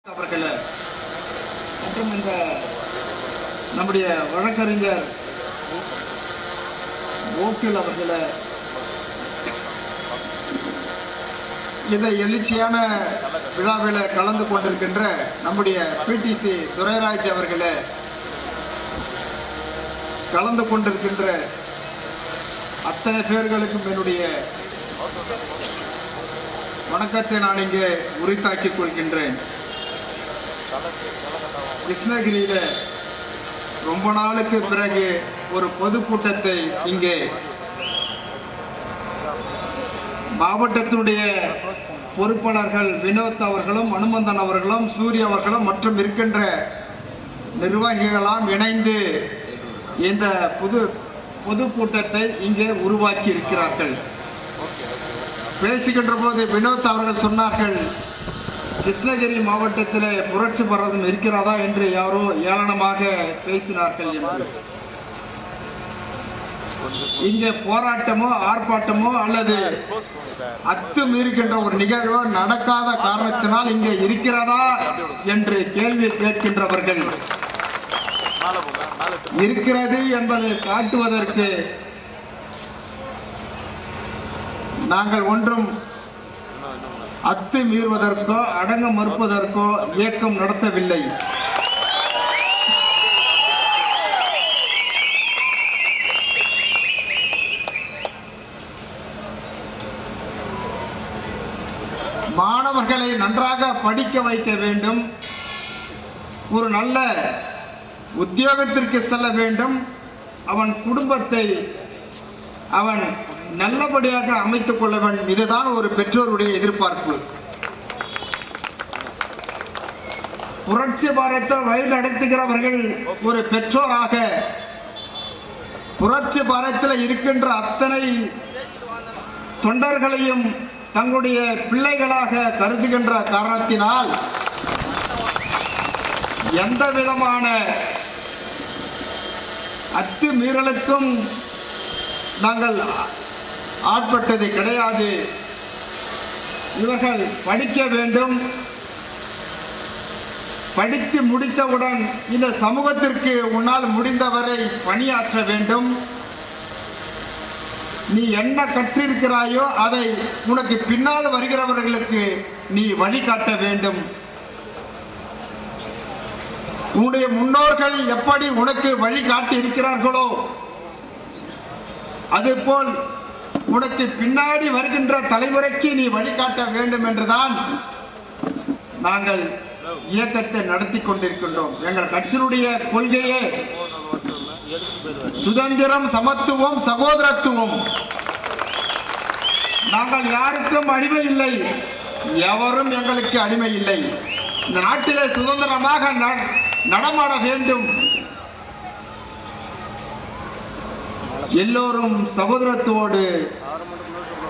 அவர்களே மற்றும் இந்த நம்முடைய வழக்கறிஞர் ஓக்கில் அவர்களே, இந்த எழுச்சியான விழாவில் கலந்து கொண்டிருக்கின்ற நம்முடைய PTC துரைராஜ் அவர்களே, கலந்து கொண்டிருக்கின்ற அத்தனை பேர்களுக்கும் என்னுடைய வணக்கத்தை நான் இங்கே உரித்தாக்கிக் கொள்கின்றேன். கிருஷ்ணகிரியில ரொம்ப நாளுக்கு பிறகு ஒரு பொதுக்கூட்டத்தை இங்கே மாவட்டத்தினுடைய பொறுப்பாளர்கள் வினோத் அவர்களும் அனுமந்தன் அவர்களும் சூரிய அவர்களும் மற்றும் இருக்கின்ற நிர்வாகிகளாம் இணைந்து இந்த பொதுக்கூட்டத்தை இங்கே உருவாக்கி இருக்கிறார்கள். பேசுகின்ற போது வினோத் அவர்கள் சொன்னார்கள், கிருஷ்ணகிரி மாவட்டத்தில் புரட்சி பரதம் இருக்கிறதா என்று யாரோ ஏளனமாக பேசினார்கள் என்று. இங்கே போராட்டமோ ஆர்ப்பாட்டமோ அல்லது அத்துமீறுகின்ற ஒரு நிகழ்வோ நடக்காத காரணத்தினால் இங்கே இருக்கிறதா என்று கேள்வி கேட்கின்றவர்கள் இருக்கிறது என்பதை காட்டுவதற்கு நாங்கள் ஒன்றும் அத்துமீறுவதற்கோ அடங்க மறுப்பதற்கோ இயக்கம் நடத்தவில்லை. மாணவர்களை நன்றாக படிக்க வைக்க வேண்டும், ஒரு நல்ல உத்தியோகத்திற்கு செல்ல வேண்டும், அவன் குடும்பத்தை அவன் நல்லபடியாக அமைத்துக் கொள்ள வேண்டும். இதுதான் ஒரு பெற்றோருடைய எதிர்பார்ப்பு. புரட்சி பாரத்தை வழி நடத்துகிறவர்கள் ஒரு பெற்றோராக புரட்சி பாரத்தில் இருக்கின்ற அத்தனை தொண்டர்களையும் தங்களுடைய பிள்ளைகளாக கருதுகின்ற காரணத்தினால் எந்த விதமான அத்துமீறலுக்கும் நாங்கள் ஆட்பட்டது கிடையாது. இவர்கள் படிக்க வேண்டும், படித்து முடித்தவுடன் இந்த சமூகத்திற்கு உன்னால் முடிந்தவரை பணியாற்ற வேண்டும். நீ என்ன கற்றிருக்கிறாயோ அதை உனக்கு பின்னால் வருகிறவர்களுக்கு நீ வழிகாட்ட வேண்டும். உன்னுடைய முன்னோர்கள் எப்படி உனக்கு வழிகாட்டி இருக்கிறார்களோ அதுபோல் உனக்கு பின்னாடி வருகின்ற தலைமுறைக்கு நீ வழிகாட்ட வேண்டும் என்றுதான் நாங்கள் இயக்கத்தை நடத்தி கொண்டிருக்கின்றோம். எங்கள் கட்சியினுடைய கொள்கையே சுதந்திரம், சமத்துவம், சகோதரத்துவம். நாங்கள் யாருக்கும் அடிமை இல்லை, எவரும் எங்களுக்கு அடிமை இல்லை. இந்த நாட்டிலே சுதந்திரமாக நடமாட வேண்டும், எல்லோரும் சகோதரத்தோடு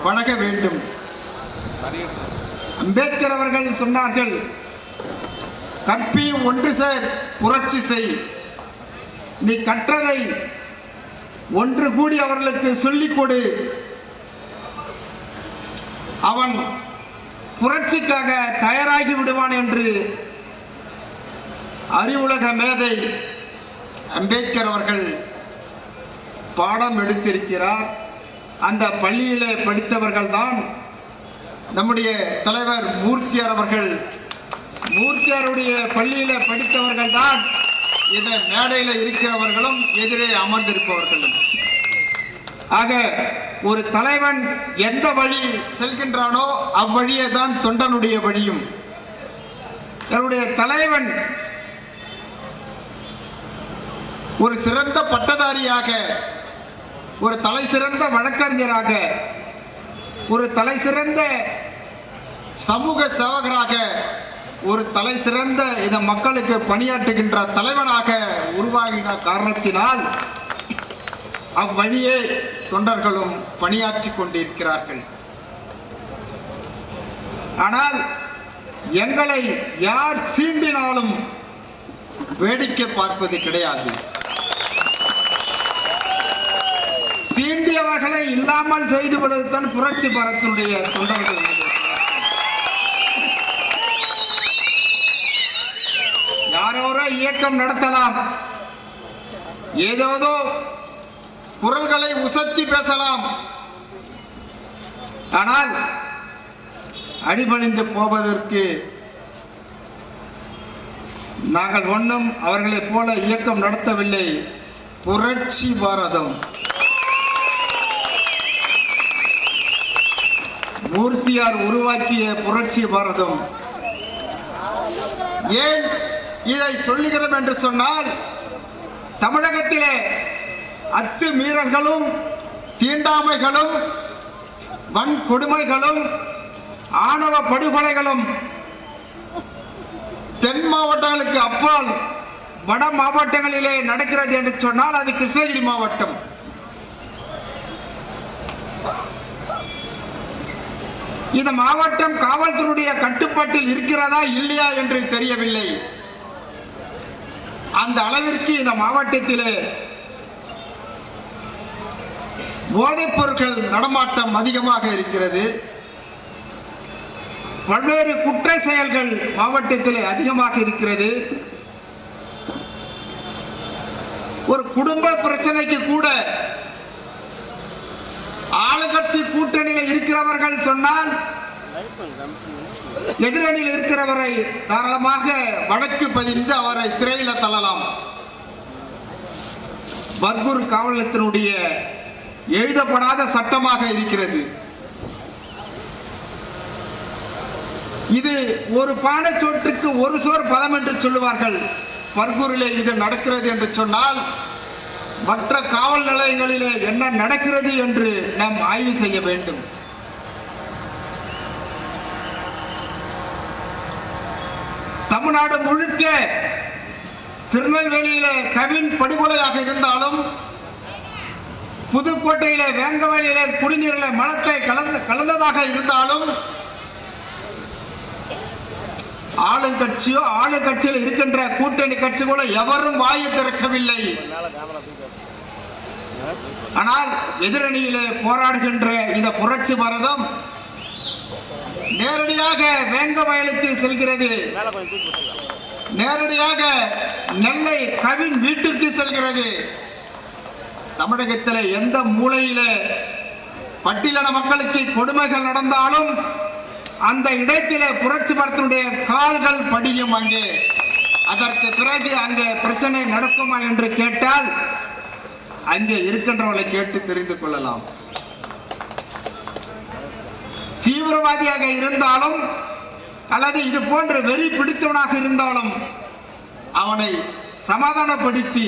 பழக வேண்டும். அம்பேத்கர் அவர்கள் சொன்னார்கள், கற்பி ஒன்று சேர் புரட்சி செய். நீ கற்றதை ஒன்று கூடி அவர்களுக்கு சொல்லிக் கொடு, அவன் புரட்சிக்காக தயாராகி விடுவான் என்று அறிவுலக மேதை அம்பேத்கர் அவர்கள் பாடம் எடுத்திருக்கிறார். அந்த பள்ளியிலே படித்தவர்கள் தான் நம்முடைய தலைவர் மூர்த்தியார் அவர்கள். மூர்த்தியாருடைய பள்ளியில படித்தவர்கள் தான் இந்த மேடையில் இருக்கிறவர்களும் எதிரே அமர்ந்திருப்பவர்களும். ஆக ஒரு தலைவன் எந்த வழி செல்கின்றானோ அவ்வழியே தான் தொண்டனுடைய வழியும். என்னுடைய தலைவன் ஒரு சிறந்த பட்டதாரியாக, ஒரு தலை சிறந்த வழக்கறிஞராக, ஒரு தலை சிறந்த சமூக சேவகராக, ஒரு தலை சிறந்த இந்த மக்களுக்கு பணியாற்றுகின்ற தலைவனாக உருவாகின காரணத்தினால் அவ்வழியே தொண்டர்களும் பணியாற்றிக் கொண்டிருக்கிறார்கள். ஆனால் எங்களை யார் சீண்டினாலும் வேடிக்கை பார்ப்பது கிடையாது. சீண்டியவர்களை இல்லாமல் செய்து விடுவதுதான் புரட்சி பாரத்தினுடைய தொண்டர்கள். யாரோ இயக்கம் நடத்தலாம், ஏதோ குரல்களை உசத்தி பேசலாம், ஆனால் அடிபணிந்து போவதற்கு நாங்கள் ஒன்றும் அவர்களைப் போல இயக்கம் நடத்தவில்லை. புரட்சி பாரதம். மூர்த்தியார் உருவாக்கிய புரட்சி பாரதம். ஏன் இதை சொல்லுகிறோம் என்று சொன்னால், தமிழகத்திலே அத்துமீறல்களும் தீண்டாமைகளும் வன்கொடுமைகளும் ஆணவ படுகொலைகளும் தென் மாவட்டங்களுக்கு அப்பால் வட மாவட்டங்களிலே நடக்கிறது என்று சொன்னால் அது கிருஷ்ணகிரி மாவட்டம். இந்த மாவட்டம் காவல்துறையுடைய கட்டுப்பாட்டில் இருக்கிறதா இல்லையா என்று தெரியவில்லை. அந்த அளவிற்கு இந்த மாவட்டத்திலே போதைப் பொருட்கள் நடமாட்டம் அதிகமாக இருக்கிறது. பல்வேறு குற்ற செயல்கள் மாவட்டத்திலே அதிகமாக இருக்கிறது. ஒரு குடும்ப பிரச்சனைக்கு கூட ஆளுங்கட்சி கூட்டணியில் இருக்கிறவர்கள் சொன்னால் எதிரணியில் இருக்கிறவரை தாராளமாக வழக்கு பதிந்து அவரை சிறையில் தள்ளலாம். பர்கூர் காவல் நிலையத்தினுடைய எழுதப்படாத சட்டமாக இருக்கிறது. இது ஒரு பாடச்சோற்றுக்கு ஒரு சோர் பதம் என்று சொல்லுவார்கள். பர்கூரிலே இது நடக்கிறது என்று சொன்னால் மற்ற காவல் நிலையங்களிலே என்ன நடக்கிறது என்று நாம் ஆய்வு செய்ய வேண்டும். தமிழ்நாடு முழுக்க திருநெல்வேலியிலே கவின் படுகொலையாக இருந்தாலும், புதுக்கோட்டையிலே வேங்கவேலியிலே குடிநீரிலே மலத்தை கலந்ததாக இருந்தாலும், ஆளுங்கட்சியோ ஆளுங்கட்சியில் இருக்கின்ற கூட்டணி கட்சிகளோ எவரும் வாயை திறக்கவில்லை. ஆனால் எதிரணியிலே போராடுகின்ற இந்த புரட்சி பாரதம் நேரடியாக வேங்கவயலுக்கு செல்கிறது. நேரடியாக நெல்லை கவின் வீட்டிற்கு செல்கிறது. தமிழகத்தில் எந்த மூலையிலே பட்டியலின மக்களுக்கு கொடுமைகள் நடந்தாலும் அந்த இடத்திலே புரட்சி பாரதத்தினுடைய கால்கள் படியும். அங்கே அதற்கு பிறகு அங்கே பிரச்சனை நடக்குமா என்று கேட்டால் அங்கே இருக்கின்றவர்களை கேட்டு தெரிந்து கொள்ளலாம். தீவிரவாதியாக இருந்தாலும் அல்லது இது போன்ற வெறி பிடித்தவனாக இருந்தாலும் அவனை சமாதானப்படுத்தி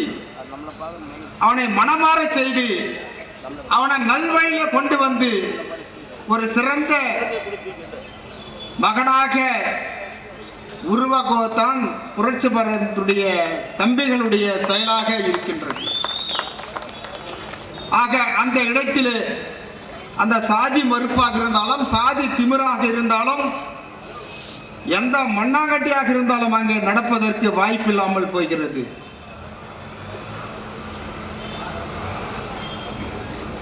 அவனை மனமாற செய்து அவனை நல்வழியில கொண்டு வந்து ஒரு சிறந்த மகனாக உருவாக்குவதுதான் புரட்சி பாரதத்துடைய தம்பிகளுடைய செயலாக இருக்கின்றது. ஆக அந்த இடத்தில் அந்த சாதி மறுப்பாக இருந்தாலும் சாதி திமிராக இருந்தாலும் எந்த மண்ணாங்கட்டியாக இருந்தாலும் அங்கே நடப்பதற்கு வாய்ப்பில்லாமல் போகிறது.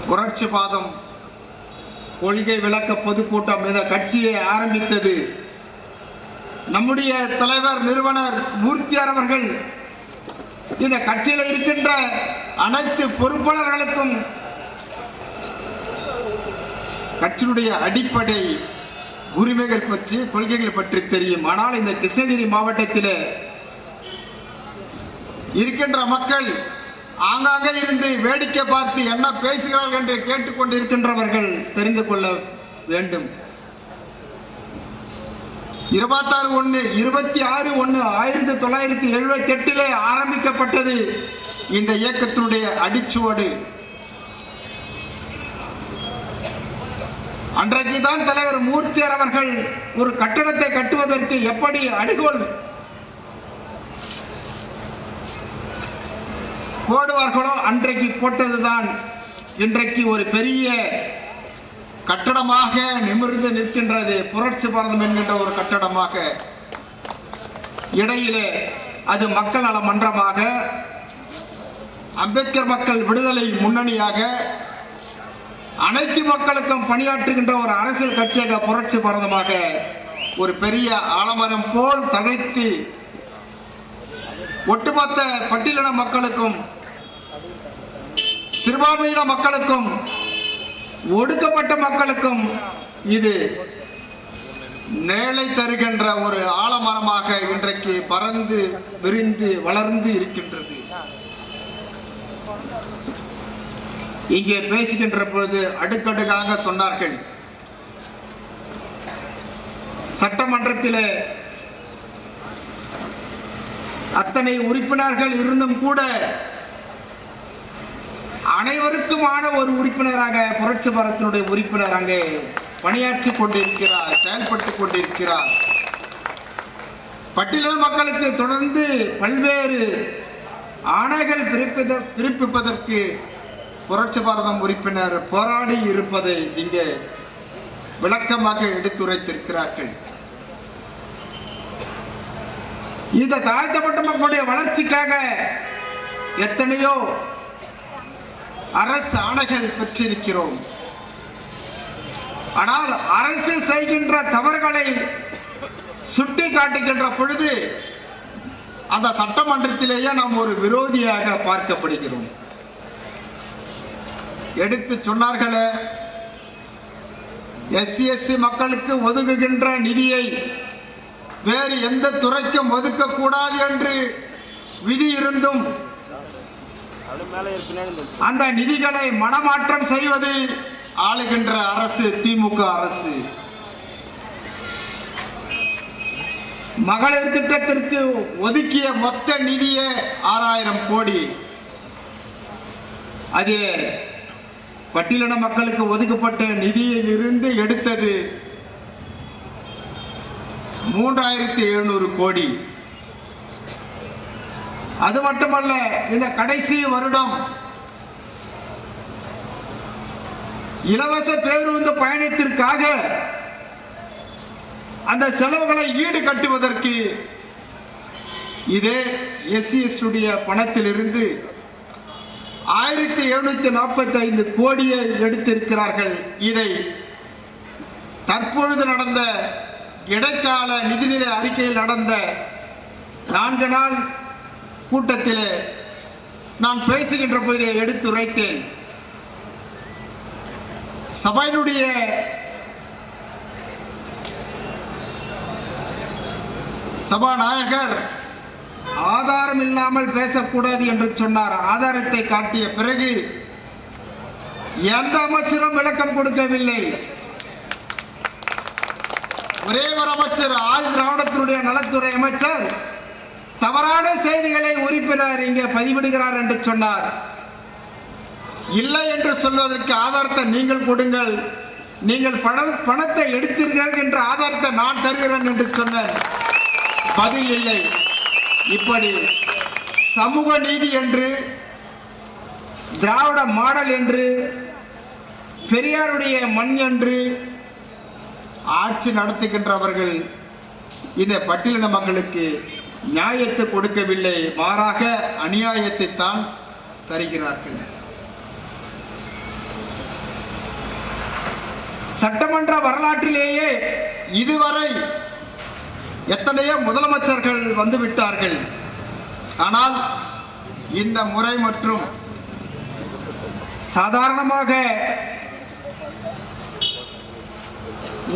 புரட்சி பாதம் கொள்கை விளக்க பொதுக்கூட்டம் என்ற கட்சியை ஆரம்பித்தது நம்முடைய தலைவர் நிறுவனர் மூர்த்தியார் அவர்கள். இந்த கட்சியில் இருக்கின்ற அனைத்து பொறுப்பாளர்களுக்கும் கட்சியினுடைய அடிப்படை உரிமைகள் பற்றி கொள்கைகள் பற்றி தெரியும். ஆனால் இந்த கிருஷ்ணகிரி மாவட்டத்தில் இருக்கின்ற மக்கள் ஆங்காங்கே இருந்து வேடிக்கை பார்த்து என்ன பேசுகிறார்கள் என்று கேட்டுக்கொண்டிருக்கின்றவர்கள் தெரிந்து கொள்ள வேண்டும். 26/1/1978 ஆரம்பிக்கப்பட்டது இந்த இயக்கத்தினுடைய அடிச்சுவடு. அன்றைக்கு தான் தலைவர் மூர்த்தியார் அவர்கள் ஒரு கட்டடத்தை கட்டுவதற்கு எப்படி அடிகோல் போடுவார்களோ அன்றைக்கு போட்டதுதான் இன்றைக்கு ஒரு பெரிய கட்டடமாக நிமிர்ந்து நிற்கின்றது. புரட்சி பாரதம் என்கின்ற ஒரு கட்டடமாக, இடையிலே அது மக்கள் நல மன்றமாக, அம்பேத்கர் மக்கள் விடுதலை முன்னணியாக, அனைத்து மக்களுக்கும் பணியாற்றுகின்ற ஒரு அரசியல் கட்சியாக புரட்சி பாரதமாக ஒரு பெரிய ஆலமரம் போல் தழைத்து ஒட்டுமொத்த பட்டியலின மக்களுக்கும் சிறுபான்மையின மக்களுக்கும் ஒடுக்கப்பட்ட மக்களுக்கும் இது நிழலை தருகின்ற ஒரு ஆலமரமாக இன்றைக்கு பறந்து விரிந்து வளர்ந்து இருக்கின்றது. இங்கே பேசுகின்ற பொழுது அடுக்கடுக்காக சொன்னார்கள். சட்டமன்றத்திலே அத்தனை உறுப்பினர்கள் இருந்தும் கூட அனைவருக்குமான ஒரு உறுப்பினராக புரட்சி பாரதத்தினுடைய உறுப்பினர் அங்கே பணியாற்றிக் கொண்டிருக்கிறார், செயல்பட்டுக் கொண்டிருக்கிறார். பட்டியலின மக்களுக்கு தொடர்ந்து பல்வேறு ஆணைகள் பிறப்பிப்பதற்கு புரட்சி பாரதம் உறுப்பினர் போராடி இருப்பதை இங்கே விளக்கமாக எடுத்துரைத்திருக்கிறார்கள். இந்த தாழ்த்தப்பட்ட மக்களுடைய வளர்ச்சிக்காக எத்தனையோ அரசு ஆணைகள் பெற்றிருக்கிறோம். ஆனால் அரசு செய்கின்ற தவறுகளை சுட்டி காட்டுகின்ற பொழுது அந்த சட்டமன்றத்திலேயே நாம் ஒரு விரோதியாக பார்க்கப்படுகிறோம். எடுத்து சொன்னார்களே, SC/ST மக்களுக்கு ஒதுக்குகின்ற நிதியை வேறு எந்த துறைக்கும் ஒதுக்கக்கூடாது என்று விதி இருந்தும் அந்த நிதிகளை மனமாற்றம் செய்வது ஆளுகின்ற அரசு திமுக அரசு. மகளிர் திட்டத்திற்கு ஒதுக்கிய மொத்த நிதியே 6000 கோடி. அதில் பட்டியலின மக்களுக்கு ஒதுக்கப்பட்ட நிதியில் இருந்து எடுத்தது 3700 கோடி. அது மட்டுமல்ல, இந்த கடைசி வருடம் இலவச பேருந்து பயணத்திற்காக அந்த செலவுகளை ஈடு கட்டுவதற்கு இதே SC/ST பணத்திலிருந்து 1745 கோடியை எடுத்திருக்கிறார்கள். இதை தற்பொழுது நடந்த இடைக்கால நிதிநிலை அறிக்கையில் நடந்த 4 நாள் கூட்டத்தில் நான் பேசுகின்ற போது எடுத்துரைத்தேன். சபையினுடைய சபாநாயகர் ஆதாரம் இல்லாமல் பேசக்கூடாது என்று சொன்னார். ஆதாரத்தை காட்டிய பிறகு எந்த அமைச்சரும் விளக்கம் கொடுக்கவில்லை. ஒரே ஒரு அமைச்சர், ஆள் திராவிடத்தினுடைய நலத்துறை அமைச்சர், தவறான செய்திகளை உறுப்பினர் இங்கே பதிவிடுகிறார் என்று சொன்னார். இல்லை என்று சொல்வதற்கு ஆதாரத்தை நீங்கள் கொடுங்கள், நீங்கள் பணத்தை எடுத்தீர்கள் என்ற ஆதாரத்தை நான் தருகிறேன் என்று சொன்னேன். பதில் இல்லை. இப்படி சமூக நீதி என்று, திராவிட மாடல் என்று, பெரியாருடைய மண் என்று ஆட்சி நடத்துகின்றவர்கள் இந்த பட்டியலின மக்களுக்கு நியாயத்தை கொடுக்கவில்லை, மாறாக அநியாயத்தை தான் தருகிறார்கள். சட்டமன்ற வரலாற்றிலேயே இதுவரை எத்தனையோ முதலமைச்சர்கள் வந்துவிட்டார்கள். ஆனால் இந்த முறை மற்றும் சாதாரணமாக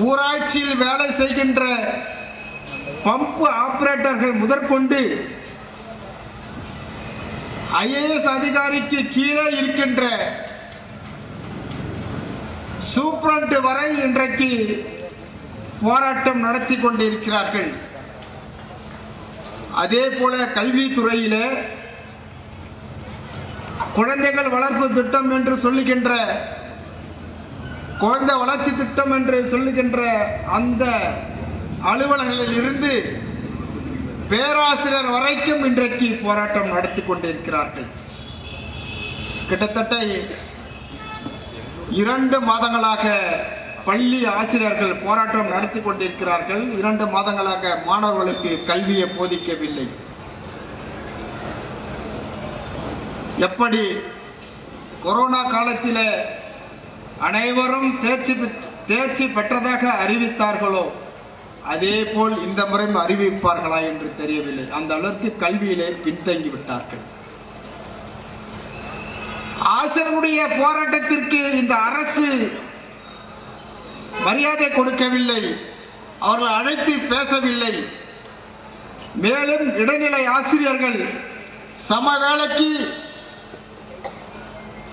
ஊராட்சியில் வேலை செய்கின்ற பம்பு ஆபரேட்டர்கள் முதற்கொண்டு IAS அதிகாரிக்கு கீழே இருக்கின்ற சூப்பரண்ட் வரை இன்றைக்கு போராட்டம் நடத்தி கொண்டிருக்கிறார்கள். அதே போல கல்வித்துறையிலே குழந்தைகள் வளர்ப்பு திட்டம் என்று சொல்லுகின்ற, குழந்தை வளர்ச்சி திட்டம் என்று சொல்லுகின்ற அந்த அலுவலர்களில் இருந்து பேராசிரியர் வரைக்கும் இன்றைக்கு போராட்டம் நடத்தி கொண்டிருக்கிறார்கள். கிட்டத்தட்ட 2 மாதங்களாக பள்ளி ஆசிரியர்கள் போராட்டம் நடத்தி கொண்டிருக்கிறார்கள். 2 மாதங்களாக மாணவர்களுக்கு கல்வியை போதிக்கவில்லை. எப்படி கொரோனா காலத்தில் அனைவரும் தேர்ச்சி பெற்றதாக அறிவித்தார்களோ அதே போல் இந்த முறையும் அறிவிப்பார்களா என்று தெரியவில்லை. அந்த அளவுக்கு கல்வியிலே பின்தங்கி விட்டார்கள். ஆசிரியருடைய போராட்டத்திற்கு இந்த அரசு மரியாதை கொடுக்கவில்லை, அவர்கள் அழைத்து பேசவில்லை. மேலும் இடைநிலை ஆசிரியர்கள் சம வேளைக்கு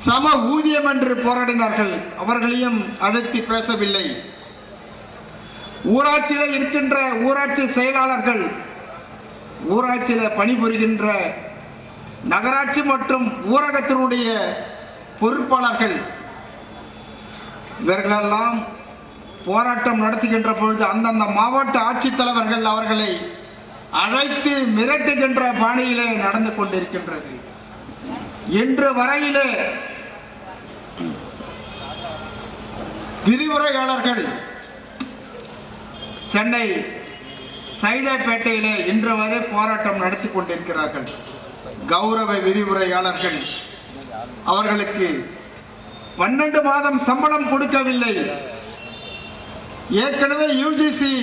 சம ஊதியம் என்று போராடினார்கள். அவர்களையும் அழைத்து பேசவில்லை. ஊராட்சியில் இருக்கின்ற ஊராட்சி செயலாளர்கள், ஊராட்சியில் பணிபுரிகின்ற நகராட்சி மற்றும் ஊரகத்தினுடைய பொறுப்பாளர்கள் இவர்களெல்லாம் போராட்டம் நடத்துகின்ற பொழுது அந்தந்த மாவட்ட ஆட்சித்தலைவர்கள் அவர்களை அழைத்து மிரட்டுகின்ற பாணியிலே நடந்து கொண்டிருக்கின்றது. இன்று வரையிலே விரிவுரையாளர்கள் சென்னை சைதாப்பேட்டையிலே இன்று வரை போராட்டம் நடத்தி கொண்டிருக்கிறார்கள். கௌரவ விரிவுரையாளர்கள் அவர்களுக்கு 12 மாதம் சம்பளம் கொடுக்கவில்லை. ஏற்கனவே யுஜிசி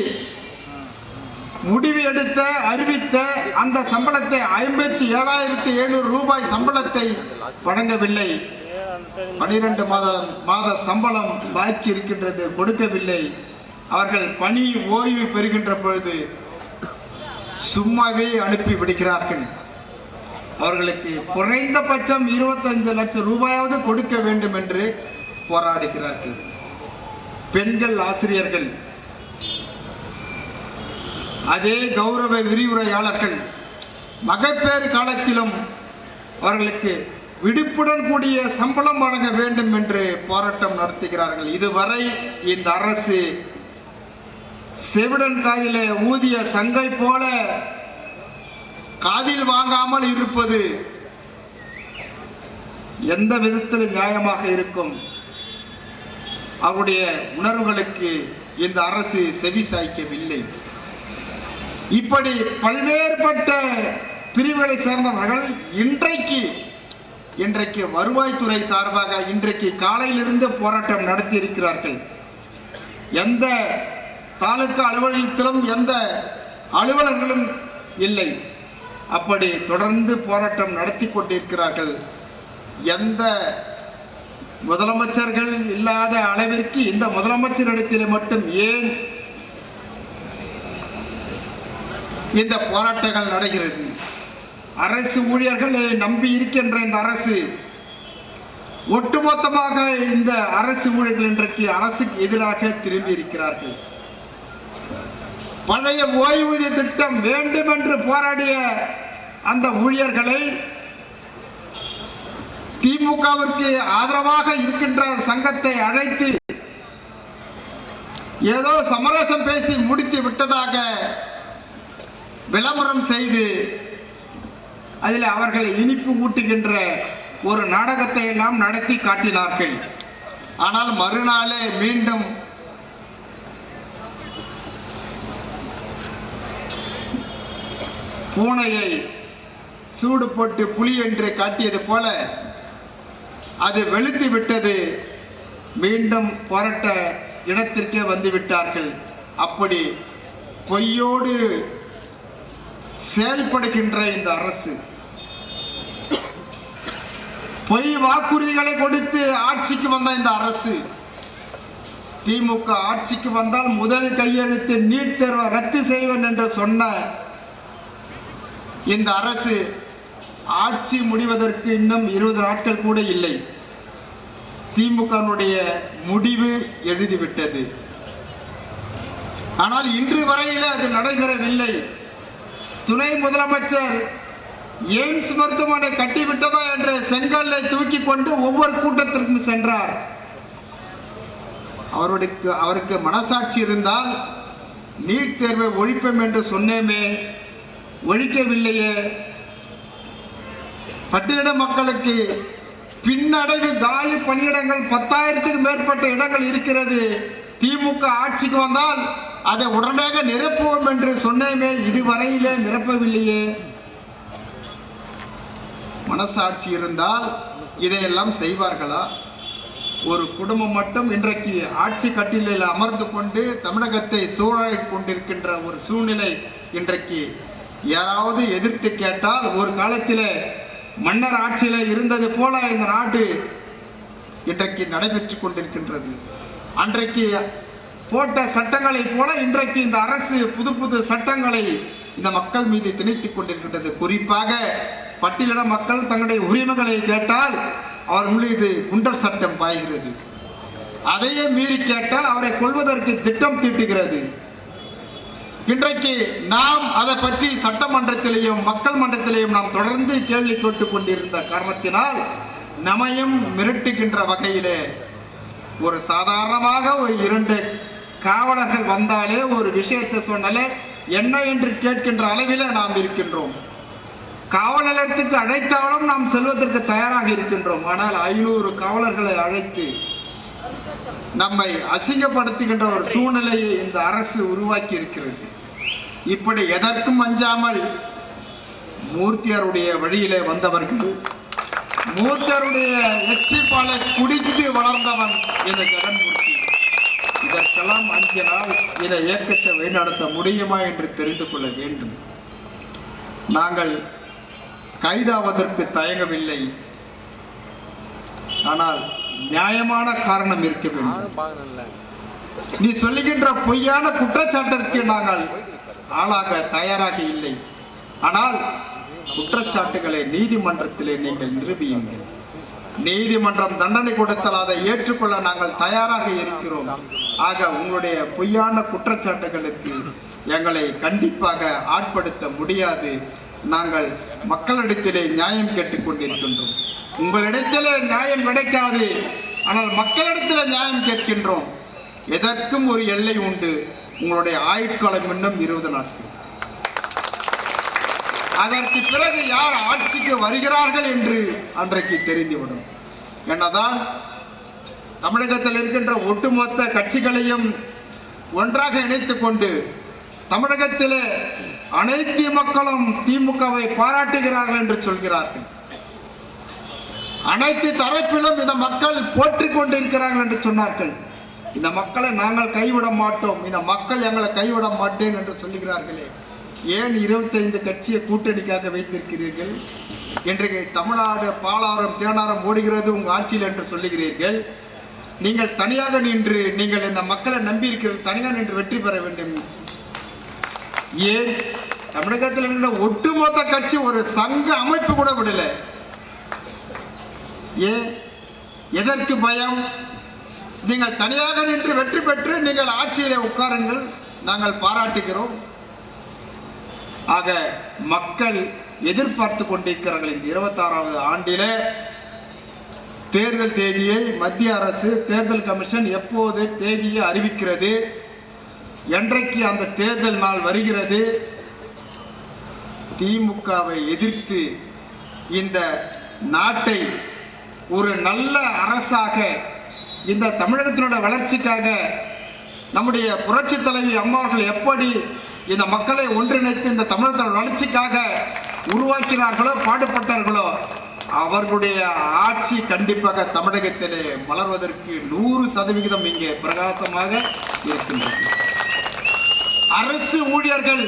முடிவு எடுத்த அறிவித்த அந்த சம்பளத்தை 57,700 ரூபாய் சம்பளத்தை வழங்கவில்லை. 12 மாத சம்பளம் பாக்கி இருக்கின்றது, கொடுக்கவில்லை. அவர்கள் பணி ஓய்வு பெறுகின்ற பொழுது சும்மாவே அனுப்பி விடுகிறார்கள். அவர்களுக்கு குறைந்தபட்சம் 25 லட்சம் ரூபாயாவது கொடுக்க வேண்டும் என்று போராடுகிறார்கள். பெண்கள் ஆசிரியர்கள், அதே கௌரவ விரிவுரையாளர்கள் மகப்பேறு காலத்திலும் அவர்களுக்கு விடுப்புடன் கூடிய சம்பளம் வழங்க வேண்டும் என்று போராட்டம் நடத்துகிறார்கள். இதுவரை இந்த அரசு செவிடன் காதிலே ஊதிய சங்கை போல காதில் வாங்காமல் இருப்பது எந்த விதத்தில் நியாயமாக இருக்கும்? அவருடைய உணர்வுகளுக்கு இந்த அரசு செவி சாய்க்கவில்லை. இப்படி பல்வேறுபட்ட பிரிவுகளை சேர்ந்தவர்கள் இன்றைக்கு வருவாய்த்துறை சார்பாக இன்றைக்கு காலையிலிருந்து போராட்டம் நடத்தி இருக்கிறார்கள். எந்த தாலுகா அலுவலகத்திலும் எந்த அலுவலர்களும் இல்லை. அப்படி தொடர்ந்து போராட்டம் நடத்தி கொண்டிருக்கிறார்கள். எந்த முதலமைச்சர்கள் இல்லாத அளவிற்கு இந்த முதலமைச்சரிடத்தில் மட்டும் ஏன் இந்த போராட்டங்கள் நடக்கிறது? அரசு ஊழியர்களை நம்பி இருக்கின்ற இந்த அரசு ஒட்டுமொத்தமாக இந்த அரசு ஊழியர்கள் இன்றைக்கு அரசுக்கு எதிராக திரும்பி இருக்கிறார்கள். பழைய ஓய்வூதிய திட்டம் வேண்டும் என்று போராடிய அந்த ஊழியர்களை திமுகவிற்கு ஆதரவாக இருக்கின்ற சங்கத்தை அழைத்து ஏதோ சமரசம் பேசி முடித்து விட்டதாக விளம்பரம் செய்து அதில் அவர்களை இனிப்பு ஊட்டுகின்ற ஒரு நாடகத்தை எல்லாம் நடத்தி காட்டினார்கள். ஆனால் மறுநாளே மீண்டும் பூனையை சூடு போட்டு புலி என்று காட்டியது போல அது வெளுத்து விட்டது. மீண்டும் போராட்ட இடத்திற்கே வந்து விட்டார்கள். அப்படி பொய்யோடு செயல்படுகின்ற இந்த அரசு, பொய் வாக்குறுதிகளை கொடுத்து ஆட்சிக்கு வந்த இந்த அரசு, திமுக ஆட்சிக்கு வந்தால் முதல் கையெழுத்து நீட் தேர்வை ரத்து செய்வேன் என்று சொன்ன இந்த அரசு ஆட்சி முடிவதற்கு இன்னும் 20 நாட்கள் கூட இல்லை. திமுகனுடைய முடிவு எழுதிவிட்டது. ஆனால் இன்று வரையில் அது நடைபெறவில்லை. துணை முதலமைச்சர் எய்ம்ஸ் மருத்துவமனை கட்டிவிட்டதா என்று செங்கல்லை தூக்கி கொண்டு ஒவ்வொரு கூட்டத்திற்கும் சென்றார். அவருக்கு மனசாட்சி இருந்தால் நீட் தேர்வை ஒழிப்போம் என்று சொன்னேமே, ஒழிக்கவில்லையே. பட்டியலிட மக்களுக்கு பின்னடைவு காலி பணியிடங்கள் 10,000க்கு மேற்பட்ட இடங்கள் இருக்கிறது. திமுக ஆட்சிக்கு வந்தால் அதை உடனடியாக நிரப்புவோம் என்று சொன்னேமே, இதுவரையிலே நிரப்பவில்லையே. மனசாட்சி இருந்தால் இதையெல்லாம் செய்வார்களா? ஒரு குடும்பம் மட்டும் இன்றைக்கு ஆட்சி கட்டிலில் அமர்ந்து கொண்டு தமிழகத்தை சூழலை கொண்டிருக்கின்ற ஒரு சூழ்நிலை இன்றைக்கு யாராவது எதிர்த்து கேட்டால், ஒரு காலத்தில் மன்னர் ஆட்சியில் இருந்தது போல இந்த நாடு இன்றைக்கு நடைபெற்று கொண்டிருக்கின்றது. அன்றைக்கு போட்ட சட்டங்களை போல இன்றைக்கு இந்த அரசு புது புது சட்டங்களை இந்த மக்கள் மீது திணித்துக் கொண்டிருக்கின்றது. குறிப்பாக பட்டியலின மக்கள் தங்களுடைய உரிமைகளை கேட்டால் அவர் மீது குண்டர் சட்டம் பாய்கிறது. அதையே மீறி கேட்டால் அவரை கொல்வதற்கு திட்டம் தீட்டுகிறது. இன்றைக்கு நாம் அதை பற்றி சட்டமன்றத்திலேயும் மக்கள் மன்றத்திலேயும் நாம் தொடர்ந்து கேள்வி கேட்டுக் கொண்டிருந்த காரணத்தினால் நம்மையும் மிரட்டுகின்ற வகையிலே ஒரு சாதாரணமாக ஒரு 2 காவலர்கள் வந்தாலே ஒரு விஷயத்தை சொன்னாலே என்ன என்று கேட்கின்ற அளவில் நாம் இருக்கின்றோம். காவல் நிலையத்துக்கு அழைத்தாலும் நாம் செல்வதற்கு தயாராக இருக்கின்றோம். ஆனால் 500 காவலர்களை அழைத்து நம்மை அசிங்கப்படுத்துகின்ற ஒரு சூழ்நிலையை இந்த அரசு உருவாக்கி இருக்கிறது. இப்படி எதற்கும் அஞ்சாமல் மூர்த்தியாருடைய வழியிலே வந்தவர்கள், மூர்த்தியாருடைய எச்சிப்பாலை குடித்து வளர்ந்தவன் இந்த ஜெகன்மூர்த்தி. இதற்கெல்லாம் அஞ்சினால் இந்த இயக்கத்தை வழிநடத்த முடியுமா என்று தெரிந்து கொள்ள வேண்டும். நாங்கள் கைதாவதற்கு தயங்கவில்லை. ஆனால் நியாயமான காரணம் இருக்க வேண்டும். நீ சொல்லுகின்ற பொய்யான குற்றச்சாட்டிற்கு நாங்கள் ஆளாக தயாராக இல்லை. ஆனால் குற்றச்சாட்டுகளை நீதிமன்றத்திலே நீங்கள் நிரூபியுங்கள். நீதிமன்றம் தண்டனை கொடுத்தால் அதை ஏற்றுக்கொள்ள நாங்கள் தயாராக இருக்கிறோம். ஆக உங்களுடைய பொய்யான குற்றச்சாட்டுகளுக்கு எங்களை கண்டிப்பாக ஆட்படுத்த முடியாது. நாங்கள் மக்களிடத்திலே நியாயம் கேட்டுக்கொண்டிருக்கின்றோம். உங்களிடத்திலே நியாயம் கிடைக்காது, ஆனால் மக்களிடத்தில் நியாயம் கேட்கின்றோம். எதற்கும் ஒரு எல்லை உண்டு. உங்களுடைய ஆயுட்காலம் இன்னும் 20 நாட்கள். அதற்கு பிறகு யார் ஆட்சிக்கு வருகிறார்கள் என்று அன்றைக்கு தெரிந்துவிடும். என்னதான் தமிழகத்தில் இருக்கின்ற ஒட்டுமொத்த கட்சிகளையும் ஒன்றாக இணைத்துக் கொண்டு தமிழகத்திலே அனைத்து மக்களும் திமுகவை பாராட்டுகிறார்கள் என்று சொல்கிறார்கள். அனைத்து தரப்பிலும் இந்த மக்கள் போற்றிக் கொண்டிருக்கிறார்கள் என்று சொன்னார்கள். இந்த மக்களை நாங்கள் கைவிட மாட்டோம், இந்த மக்கள் எங்களை கைவிட மாட்டேன் என்று சொல்லுகிறார்களே, ஏன் 25 கட்சியை கூட்டணிக்காக வைத்திருக்கிறீர்கள்? இன்றைக்கு தமிழ்நாடு பாலாரம் தேனாரம் ஓடுகிறது உங்கள் ஆட்சியில் என்று சொல்லுகிறீர்கள். நீங்கள் தனியாக நின்று நீங்கள் இந்த மக்களை நம்பி இருக்கிறீர்கள், தனியாக நின்று வெற்றி பெற வேண்டும். ஏன் தமிழகத்தில் இருக்கிற ஒட்டுமொத்த கட்சி ஒரு சங்க அமைப்பு கூட விடல? ஏன், எதற்கு பயம்? நீங்கள் தனியாக நின்று வெற்றி பெற்று நீங்கள் ஆட்சியிலே உட்காருங்கள், நாங்கள் பாராட்டுகிறோம். ஆக மக்கள் எதிர்பார்த்து கொண்டிருக்கிறார்கள். இந்த 26வது ஆண்டிலே தேர்தல் தேதியை மத்திய அரசு தேர்தல் கமிஷன் எப்போது தேதியை அறிவிக்கிறது? என்றைக்கு அந்த தேர்தல் நாள் வருகிறது? திமுகவை எதிர்த்து இந்த நாட்டை ஒரு நல்ல அரசாக, இந்த தமிழகத்தினுடைய வளர்ச்சிக்காக நம்முடைய புரட்சி தலைவி அம்மாவர்கள் எப்படி இந்த மக்களை ஒன்றிணைத்து இந்த தமிழகத்தின் வளர்ச்சிக்காக உருவாக்கினார்களோ, பாடுபட்டார்களோ, அவர்களுடைய ஆட்சி கண்டிப்பாக தமிழகத்திலே மலர்வதற்கு 100% இங்கே பிரகாசமாக இருக்கின்றது. அரசு ஊழியர்கள்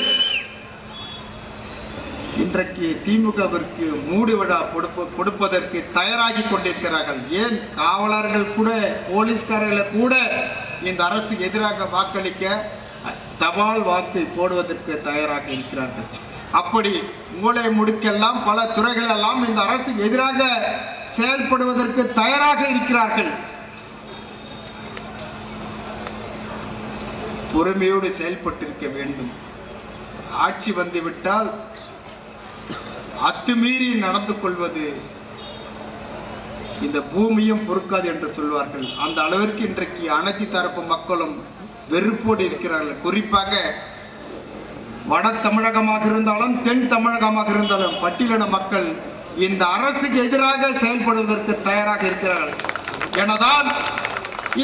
இன்றைக்கு திமுகவிற்கு மூடு விழா கொடுப்பதற்கு தயாராகி கொண்டிருக்கிறார்கள். ஏன், காவலர்கள் கூட, போலீஸ்காரர்கள் கூட இந்த அரசுக்கு எதிராக வாக்களிக்க தபால் வாக்கை போடுவதற்கு தயாராக இருக்கிறார்கள். அப்படி மூளை முடுக்கெல்லாம் பல துறைகள் எல்லாம் இந்த அரசுக்கு எதிராக செயல்படுவதற்கு தயாராக இருக்கிறார்கள். பொறுமையோடு செயல்பட்டிருக்க வேண்டும். ஆட்சி வந்துவிட்டால் அத்துமீறி நடந்து கொள்வது இந்த பூமியும் பொறுக்காது என்று சொல்வார்கள். அந்த அளவிற்கு இன்றைக்கு அனைத்து தரப்பு மக்களும் வெறுப்போடு இருக்கிறார்கள். குறிப்பாக வட தமிழகமாக இருந்தாலும் தென் தமிழகமாக இருந்தாலும் பட்டியலின மக்கள் இந்த அரசுக்கு எதிராக செயல்படுவதற்கு தயாராக இருக்கிறார்கள். எனதான்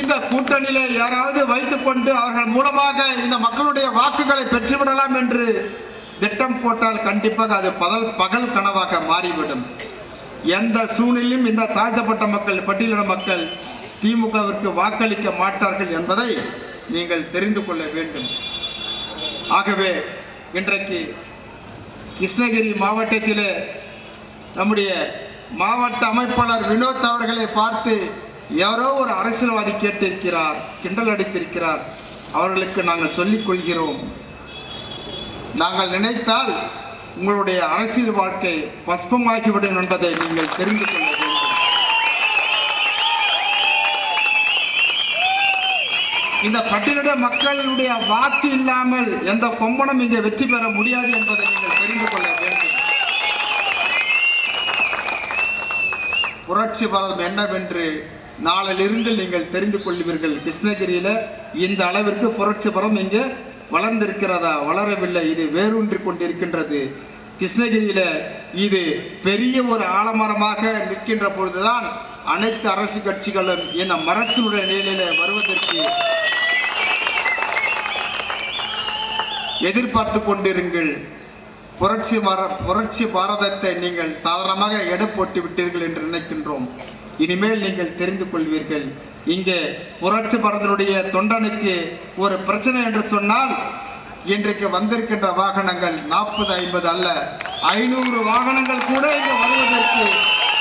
இந்த கூட்டணியிலே யாராவது வைத்துக்கொண்டு அவர்கள் மூலமாக இந்த மக்களுடைய வாக்குகளை பெற்றுவிடலாம் என்று திட்டம் போட்டால் கண்டிப்பாக அது பகல் கனவாக மாறிவிடும். எந்த சூழ்நிலையும் இந்த தாழ்த்தப்பட்ட மக்கள், பட்டியலின மக்கள் திமுகவிற்கு வாக்களிக்க மாட்டார்கள் என்பதை நீங்கள் தெரிந்து கொள்ள வேண்டும். ஆகவே இன்றைக்கு கிருஷ்ணகிரி மாவட்டத்திலே நம்முடைய மாவட்ட அமைப்பாளர் வினோத் அவர்களை பார்த்து யாரோ ஒரு அரசியல்வாதி கேட்டிருக்கிறார், கிண்டல் அடித்திருக்கிறார். அவர்களுக்கு நாங்கள் சொல்லிக் கொள்கிறோம், நாங்கள் நினைத்தால் உங்களுடைய அரசியல் வாழ்க்கை பஸ்பமாகிவிடும் என்பதை நீங்கள் தெரிந்து கொள்ள வேண்டும். இந்த பட்டியலிட மக்களுடைய வாக்கு இல்லாமல் எந்த கொம்பனும் இங்கே வெற்றி பெற முடியாது என்பதை நீங்கள் தெரிந்து கொள்ள வேண்டும். புரட்சி பாரதம் என்னவென்று நாளிலிருந்து நீங்கள் தெரிந்து கொள்வீர்கள். கிருஷ்ணகிரியில இந்த அளவிற்கு புரட்சி பாரதம் இங்கே வளர்ந்திருக்கிறதா? வளரவில்லை, இது வேரூன்றி கொண்டிருக்கின்றது. கிருஷ்ணகிரியில இது பெரிய ஒரு ஆலமரமாக நிற்கின்ற பொழுதுதான் அனைத்து அரசு கட்சிகளும் இந்த மரத்தினுடைய நிலையில வருவதற்கு எதிர்பார்த்து கொண்டிருங்கள். புரட்சி பாரதத்தை நீங்கள் சாதாரணமாக எடை போட்டு விட்டீர்கள் என்று நினைக்கின்றோம். இனிமேல் நீங்கள் தெரிந்து கொள்வீர்கள். இங்கே புரட்சி பாரதனுடைய தொண்டனுக்கு ஒரு பிரச்சனை என்று சொன்னால் இன்றைக்கு வந்திருக்கின்ற வாகனங்கள் 40-50 அல்ல, 500 வாகனங்கள் கூட இங்கு வருவதற்கு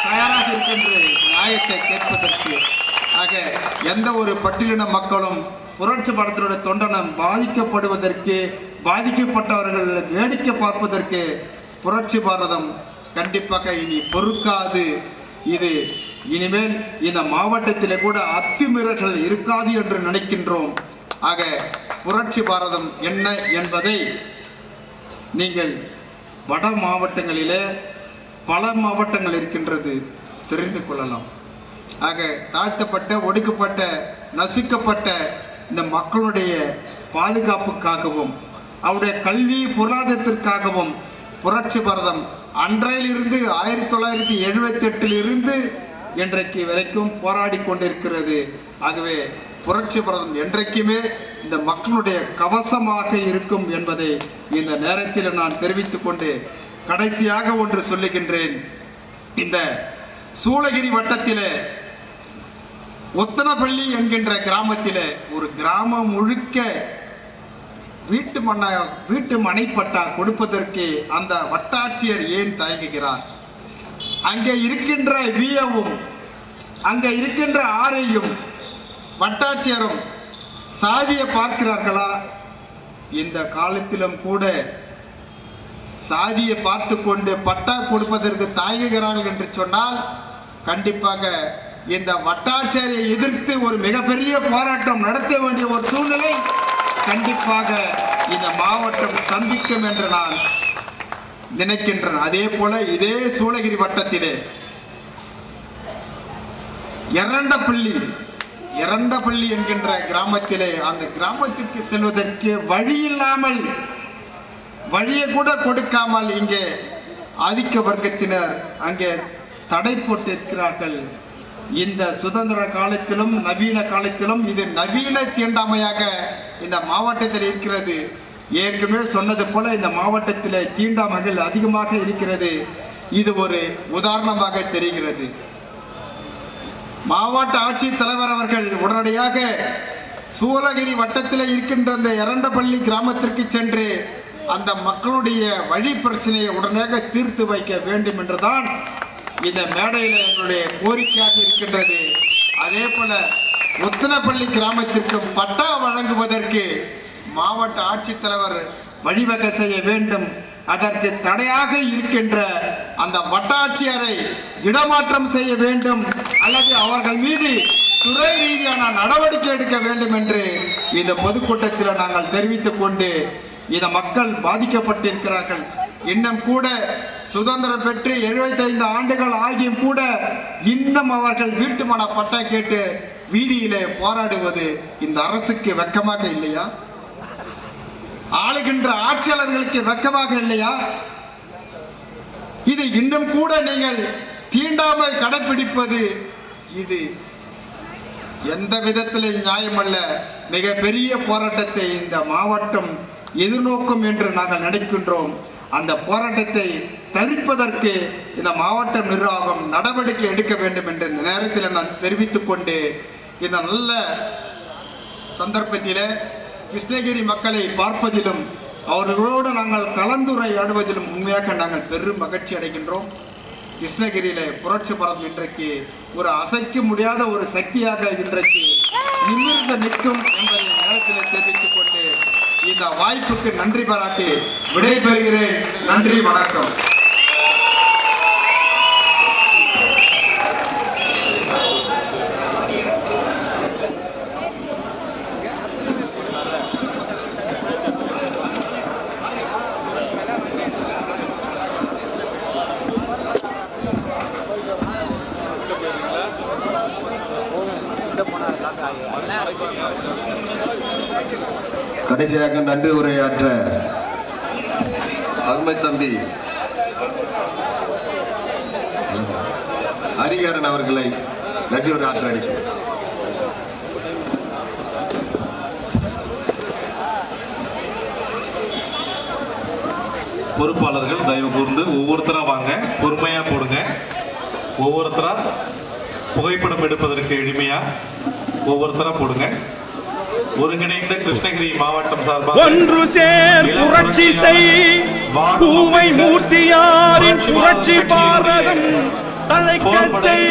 தயாராக இருக்கின்ற நியாயத்தை கேட்பதற்கு. ஆக எந்த ஒரு பட்டியலின மக்களும் புரட்சி பாரதனுடைய தொண்டனம் பாதிக்கப்படுவதற்கு, பாதிக்கப்பட்டவர்கள் வேடிக்கை பார்ப்பதற்கு புரட்சி பாரதம் கண்டிப்பாக இனி பொறுக்காது. இது இனிமேல் இந்த மாவட்டத்திலே கூட அத்துமீறல்கள் இருக்காது என்று நினைக்கின்றோம். ஆக புரட்சி பாரதம் என்ன என்பதை நீங்கள் வட மாவட்டங்களிலே பல மாவட்டங்கள் இருக்கின்றது, தெரிந்து கொள்ளலாம். ஆக தாழ்த்தப்பட்ட, ஒடுக்கப்பட்ட, நசுக்கப்பட்ட இந்த மக்களுடைய பாதுகாப்புக்காகவும் அவருடைய கல்வி பொருளாதாரத்திற்காகவும் புரட்சி பாரதம் அன்றையிலிருந்து 1978 இன்றைக்கு வரைக்கும் போராடி கொண்டிருக்கிறது. ஆகவே புரட்சி பாரதம் என்றைக்குமே இந்த மக்களுடைய கவசமாக இருக்கும் என்பதை இந்த நேரத்தில் நான் தெரிவித்துக் கொண்டு கடைசியாக ஒன்று சொல்லுகின்றேன். இந்த சூளகிரி வட்டத்திலே ஒத்தனப்பள்ளி என்கின்ற கிராமத்திலே ஒரு கிராமம் முழுக்க வீட்டு மனைப்பட்டா கொடுப்பதற்கு அந்த வட்டாட்சியர் ஏன் தயங்குகிறார்? அங்கே இருக்கின்ற விஏவும் அங்கே இருக்கின்ற ஆரையும் வட்டாட்சியரும் சாதியை பார்க்கிறார்களா? இந்த காலத்திலும் கூட சாதியை பார்த்து கொண்டு பட்டா கொடுப்பதற்கு தயங்குகிறார்கள் என்று சொன்னால் கண்டிப்பாக இந்த வட்டாட்சியரை எதிர்த்து ஒரு மிகப்பெரிய போராட்டம் நடத்த வேண்டிய ஒரு சூழ்நிலை கண்டிப்பாக இந்த மாவட்டம் சந்திக்கும் என்று நான் நினைக்கின்றேன். அதே போல இதே சூளகிரி வட்டத்திலே எரண்டப்பள்ளி என்கின்ற கிராமத்திலே அந்த கிராமத்திற்கு செல்வதற்கு வழி இல்லாமல், வழியை கூட கொடுக்காமல் இங்கே ஆதிக்க வர்க்கத்தினர் அங்கே தடை போட்டு இருக்கிறார்கள். இந்த சுதந்திர காலத்திலும் நவீன காலத்திலும் இது நவீன தீண்டாமையாக இந்த மாவட்டத்தில் இருக்கிறது. ஏற்கனவே சொன்னது போல இந்த மாவட்டத்தில் தீண்டாமைகள் அதிகமாக இருக்கிறது. இது ஒரு உதாரணமாக தெரிகிறது. மாவட்ட ஆட்சித் தலைவர் அவர்கள் உடனடியாக சூளகிரி வட்டத்தில் இருக்கின்ற அந்த எரண்டப்பள்ளி கிராமத்திற்கு சென்று அந்த மக்களுடைய வழி பிரச்சனையை உடனடியாக தீர்த்து வைக்க வேண்டும் என்றுதான் இந்த மேடையில் என்னுடைய கோரிக்கையாக இருக்கின்றது. அதே போல ஒத்தனப்பள்ளி கிராமத்திற்கு பட்டா வழங்குவதற்கு மாவட்ட ஆட்சித்தலைவர் வழிவகை செய்ய வேண்டும். அதற்கு தடையாக இருக்கின்ற அந்த வட்டாட்சியரை இடமாற்றம் செய்ய வேண்டும் அல்லது அவர்கள் மீது துறை ரீதியான நடவடிக்கை எடுக்க வேண்டும் என்று இந்த பொதுக்கூட்டத்தில் நாங்கள் தெரிவித்துக் கொண்டு இந்த மக்கள் பாதிக்கப்பட்டிருக்கிறார்கள். இன்னும் கூட சுதந்திரம் பெற்று 75 ஆண்டுகள் ஆகியும் கூட இன்னும் அவர்கள் வீட்டுமன பட்டா கேட்டு வீதியிலே போராடுவது இந்த அரசுக்கு வெட்கமாக இல்லையா? ஆளுகின்ற ஆட்சியாளர்களுக்கு வெட்கமாக இல்லையா? இது இன்னும் கூட நீங்கள் தீண்டாமை கடைபிடிப்பது இது எந்த விதத்தில் நியாயமல்ல. மிக பெரிய போராட்டத்தை இந்த மாவட்டம் எதிர்நோக்கும் என்று நாங்கள் நினைக்கின்றோம். அந்த போராட்டத்தை தடுப்பதற்கு இந்த மாவட்ட நிர்வாகம் நடவடிக்கை எடுக்க வேண்டும் என்ற இந்த நேரத்தில் நான் தெரிவித்துக் கொண்டு இந்த நல்ல சந்தர்ப்பத்தில் கிருஷ்ணகிரி மக்களை பார்ப்பதிலும் அவர்களோடு நாங்கள் கலந்துரையாடுவதிலும் உண்மையாக நாங்கள் பெரும் மகிழ்ச்சி அடைகின்றோம். கிருஷ்ணகிரியில புரட்சி பாரதம் இன்றைக்கு ஒரு அசைக்க முடியாத ஒரு சக்தியாக இன்றைக்கு நிமிர்ந்து நிற்கும் என்பதை நேரத்தில் தெரிவித்துக் கொண்டு இந்த வாய்ப்புக்கு நன்றி பாராட்டி விடைபெறுகிறேன். நன்றி, வணக்கம். கடைசியாக நன்றி உரையாற்ற அருமை தம்பி ஹரிகரன் அவர்களை நன்றி உரையாற்ற அளிக்கிறேன். பொறுப்பாளர்கள் தயவு கூர்ந்து ஒவ்வொருத்தரா வாங்க, பொறுமையா போடுங்க. ஒவ்வொருத்தரா புகைப்படம் எடுப்பதற்கு எளிமையா ஒவ்வொருத்தரா போடுங்க. ஒருங்கிணைந்த கிருஷ்ணகிரி மாவட்டம் சார்பாக ஒன்று சேர் புரட்சி செய் பூமை மூர்த்தியாரின் புரட்சி பாரதம் தழைக்கச் செய்.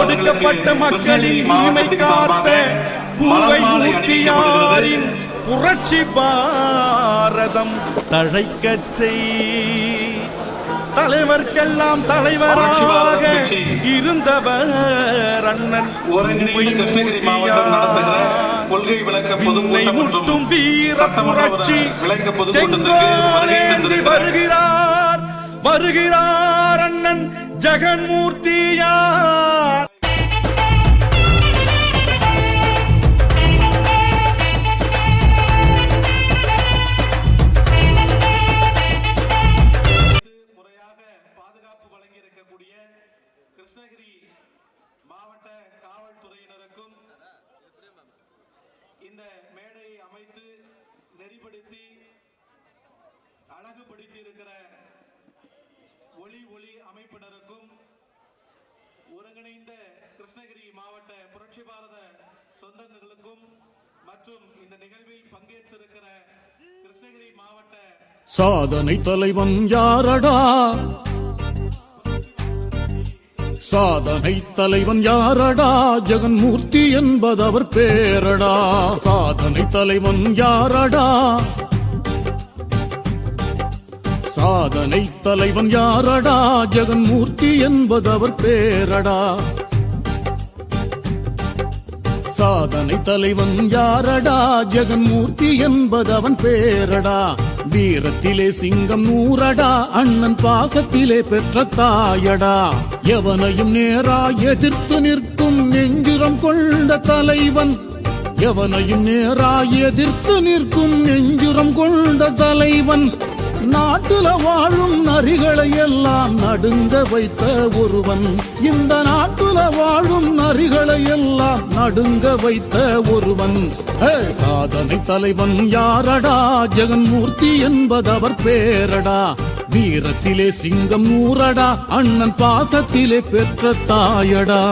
ஒடுக்கப்பட்ட மக்களின் உரிமை காத்த பூமை மூர்த்தியாரின் புரட்சி பாரதம் தழைக்கச் செய். தலைவர்க்கெல்லாம் தலைவராக இருந்தவர் அண்ணன் கிருஷ்ணகிரி மாவட்டம் நடத்துகிற கொள்கை விளக்க பொதுக்கூட்டம் மற்றும் வீர புரட்சி விளக்க பொதுக்கூட்டத்திற்கு வருகிறார் வருகிறார் அண்ணன் ஜெகன்மூர்த்தியார். கிருஷ்ணகிரி மாவட்ட காவல்துறையினருக்கும் இந்த மேடையை அமைத்து நெறிப்படுத்தி அழகுபடுத்தி இருக்கிற ஒளி அமைப்பினருக்கும் ஒருங்கிணைந்த கிருஷ்ணகிரி மாவட்ட புரட்சி பாரத சொந்தங்களுக்கும் மற்றும் இந்த நிகழ்வில் பங்கேற்றிருக்கிற கிருஷ்ணகிரி மாவட்ட சாதனை தலைவன் யாரடா? சாதனை தலைவன் யாரடா? ஜெகன்மூர்த்தி என்பதவர் பேரடா. சாதனை தலைவன் யாரடா? சாதனை தலைவன் யாரடா? ஜெகன்மூர்த்தி என்பதவர் பேரடா. சாதனை தலைவன் யாரடா? ஜெகன்மூர்த்தி என்பதவன் பேரடா. வீரத்திலே சிங்கம் நூறடா, அண்ணன் பாசத்திலே பெற்ற தாயடா. எவனையும் நேரா எதிர்த்து நிற்கும் நெஞ்சுரம் கொண்ட தலைவன். எவனையும் நேரா எதிர்த்து நிற்கும் நெஞ்சுரம் கொண்ட தலைவன். நாட்டுல வாழும் நரிகளை எல்லாம் நடுங்க வைத்த ஒருவன். இந்த நாட்டுல வாழும் நரிகளை எல்லாம் நடுங்க வைத்த ஒருவன். சாதனை தலைவன் யாரடா? ஜெகன்மூர்த்தி என்பதவர் பேரடா. வீரத்திலே சிங்கம் நூறடா, அண்ணன் பாசத்திலே பெற்ற தாயடா.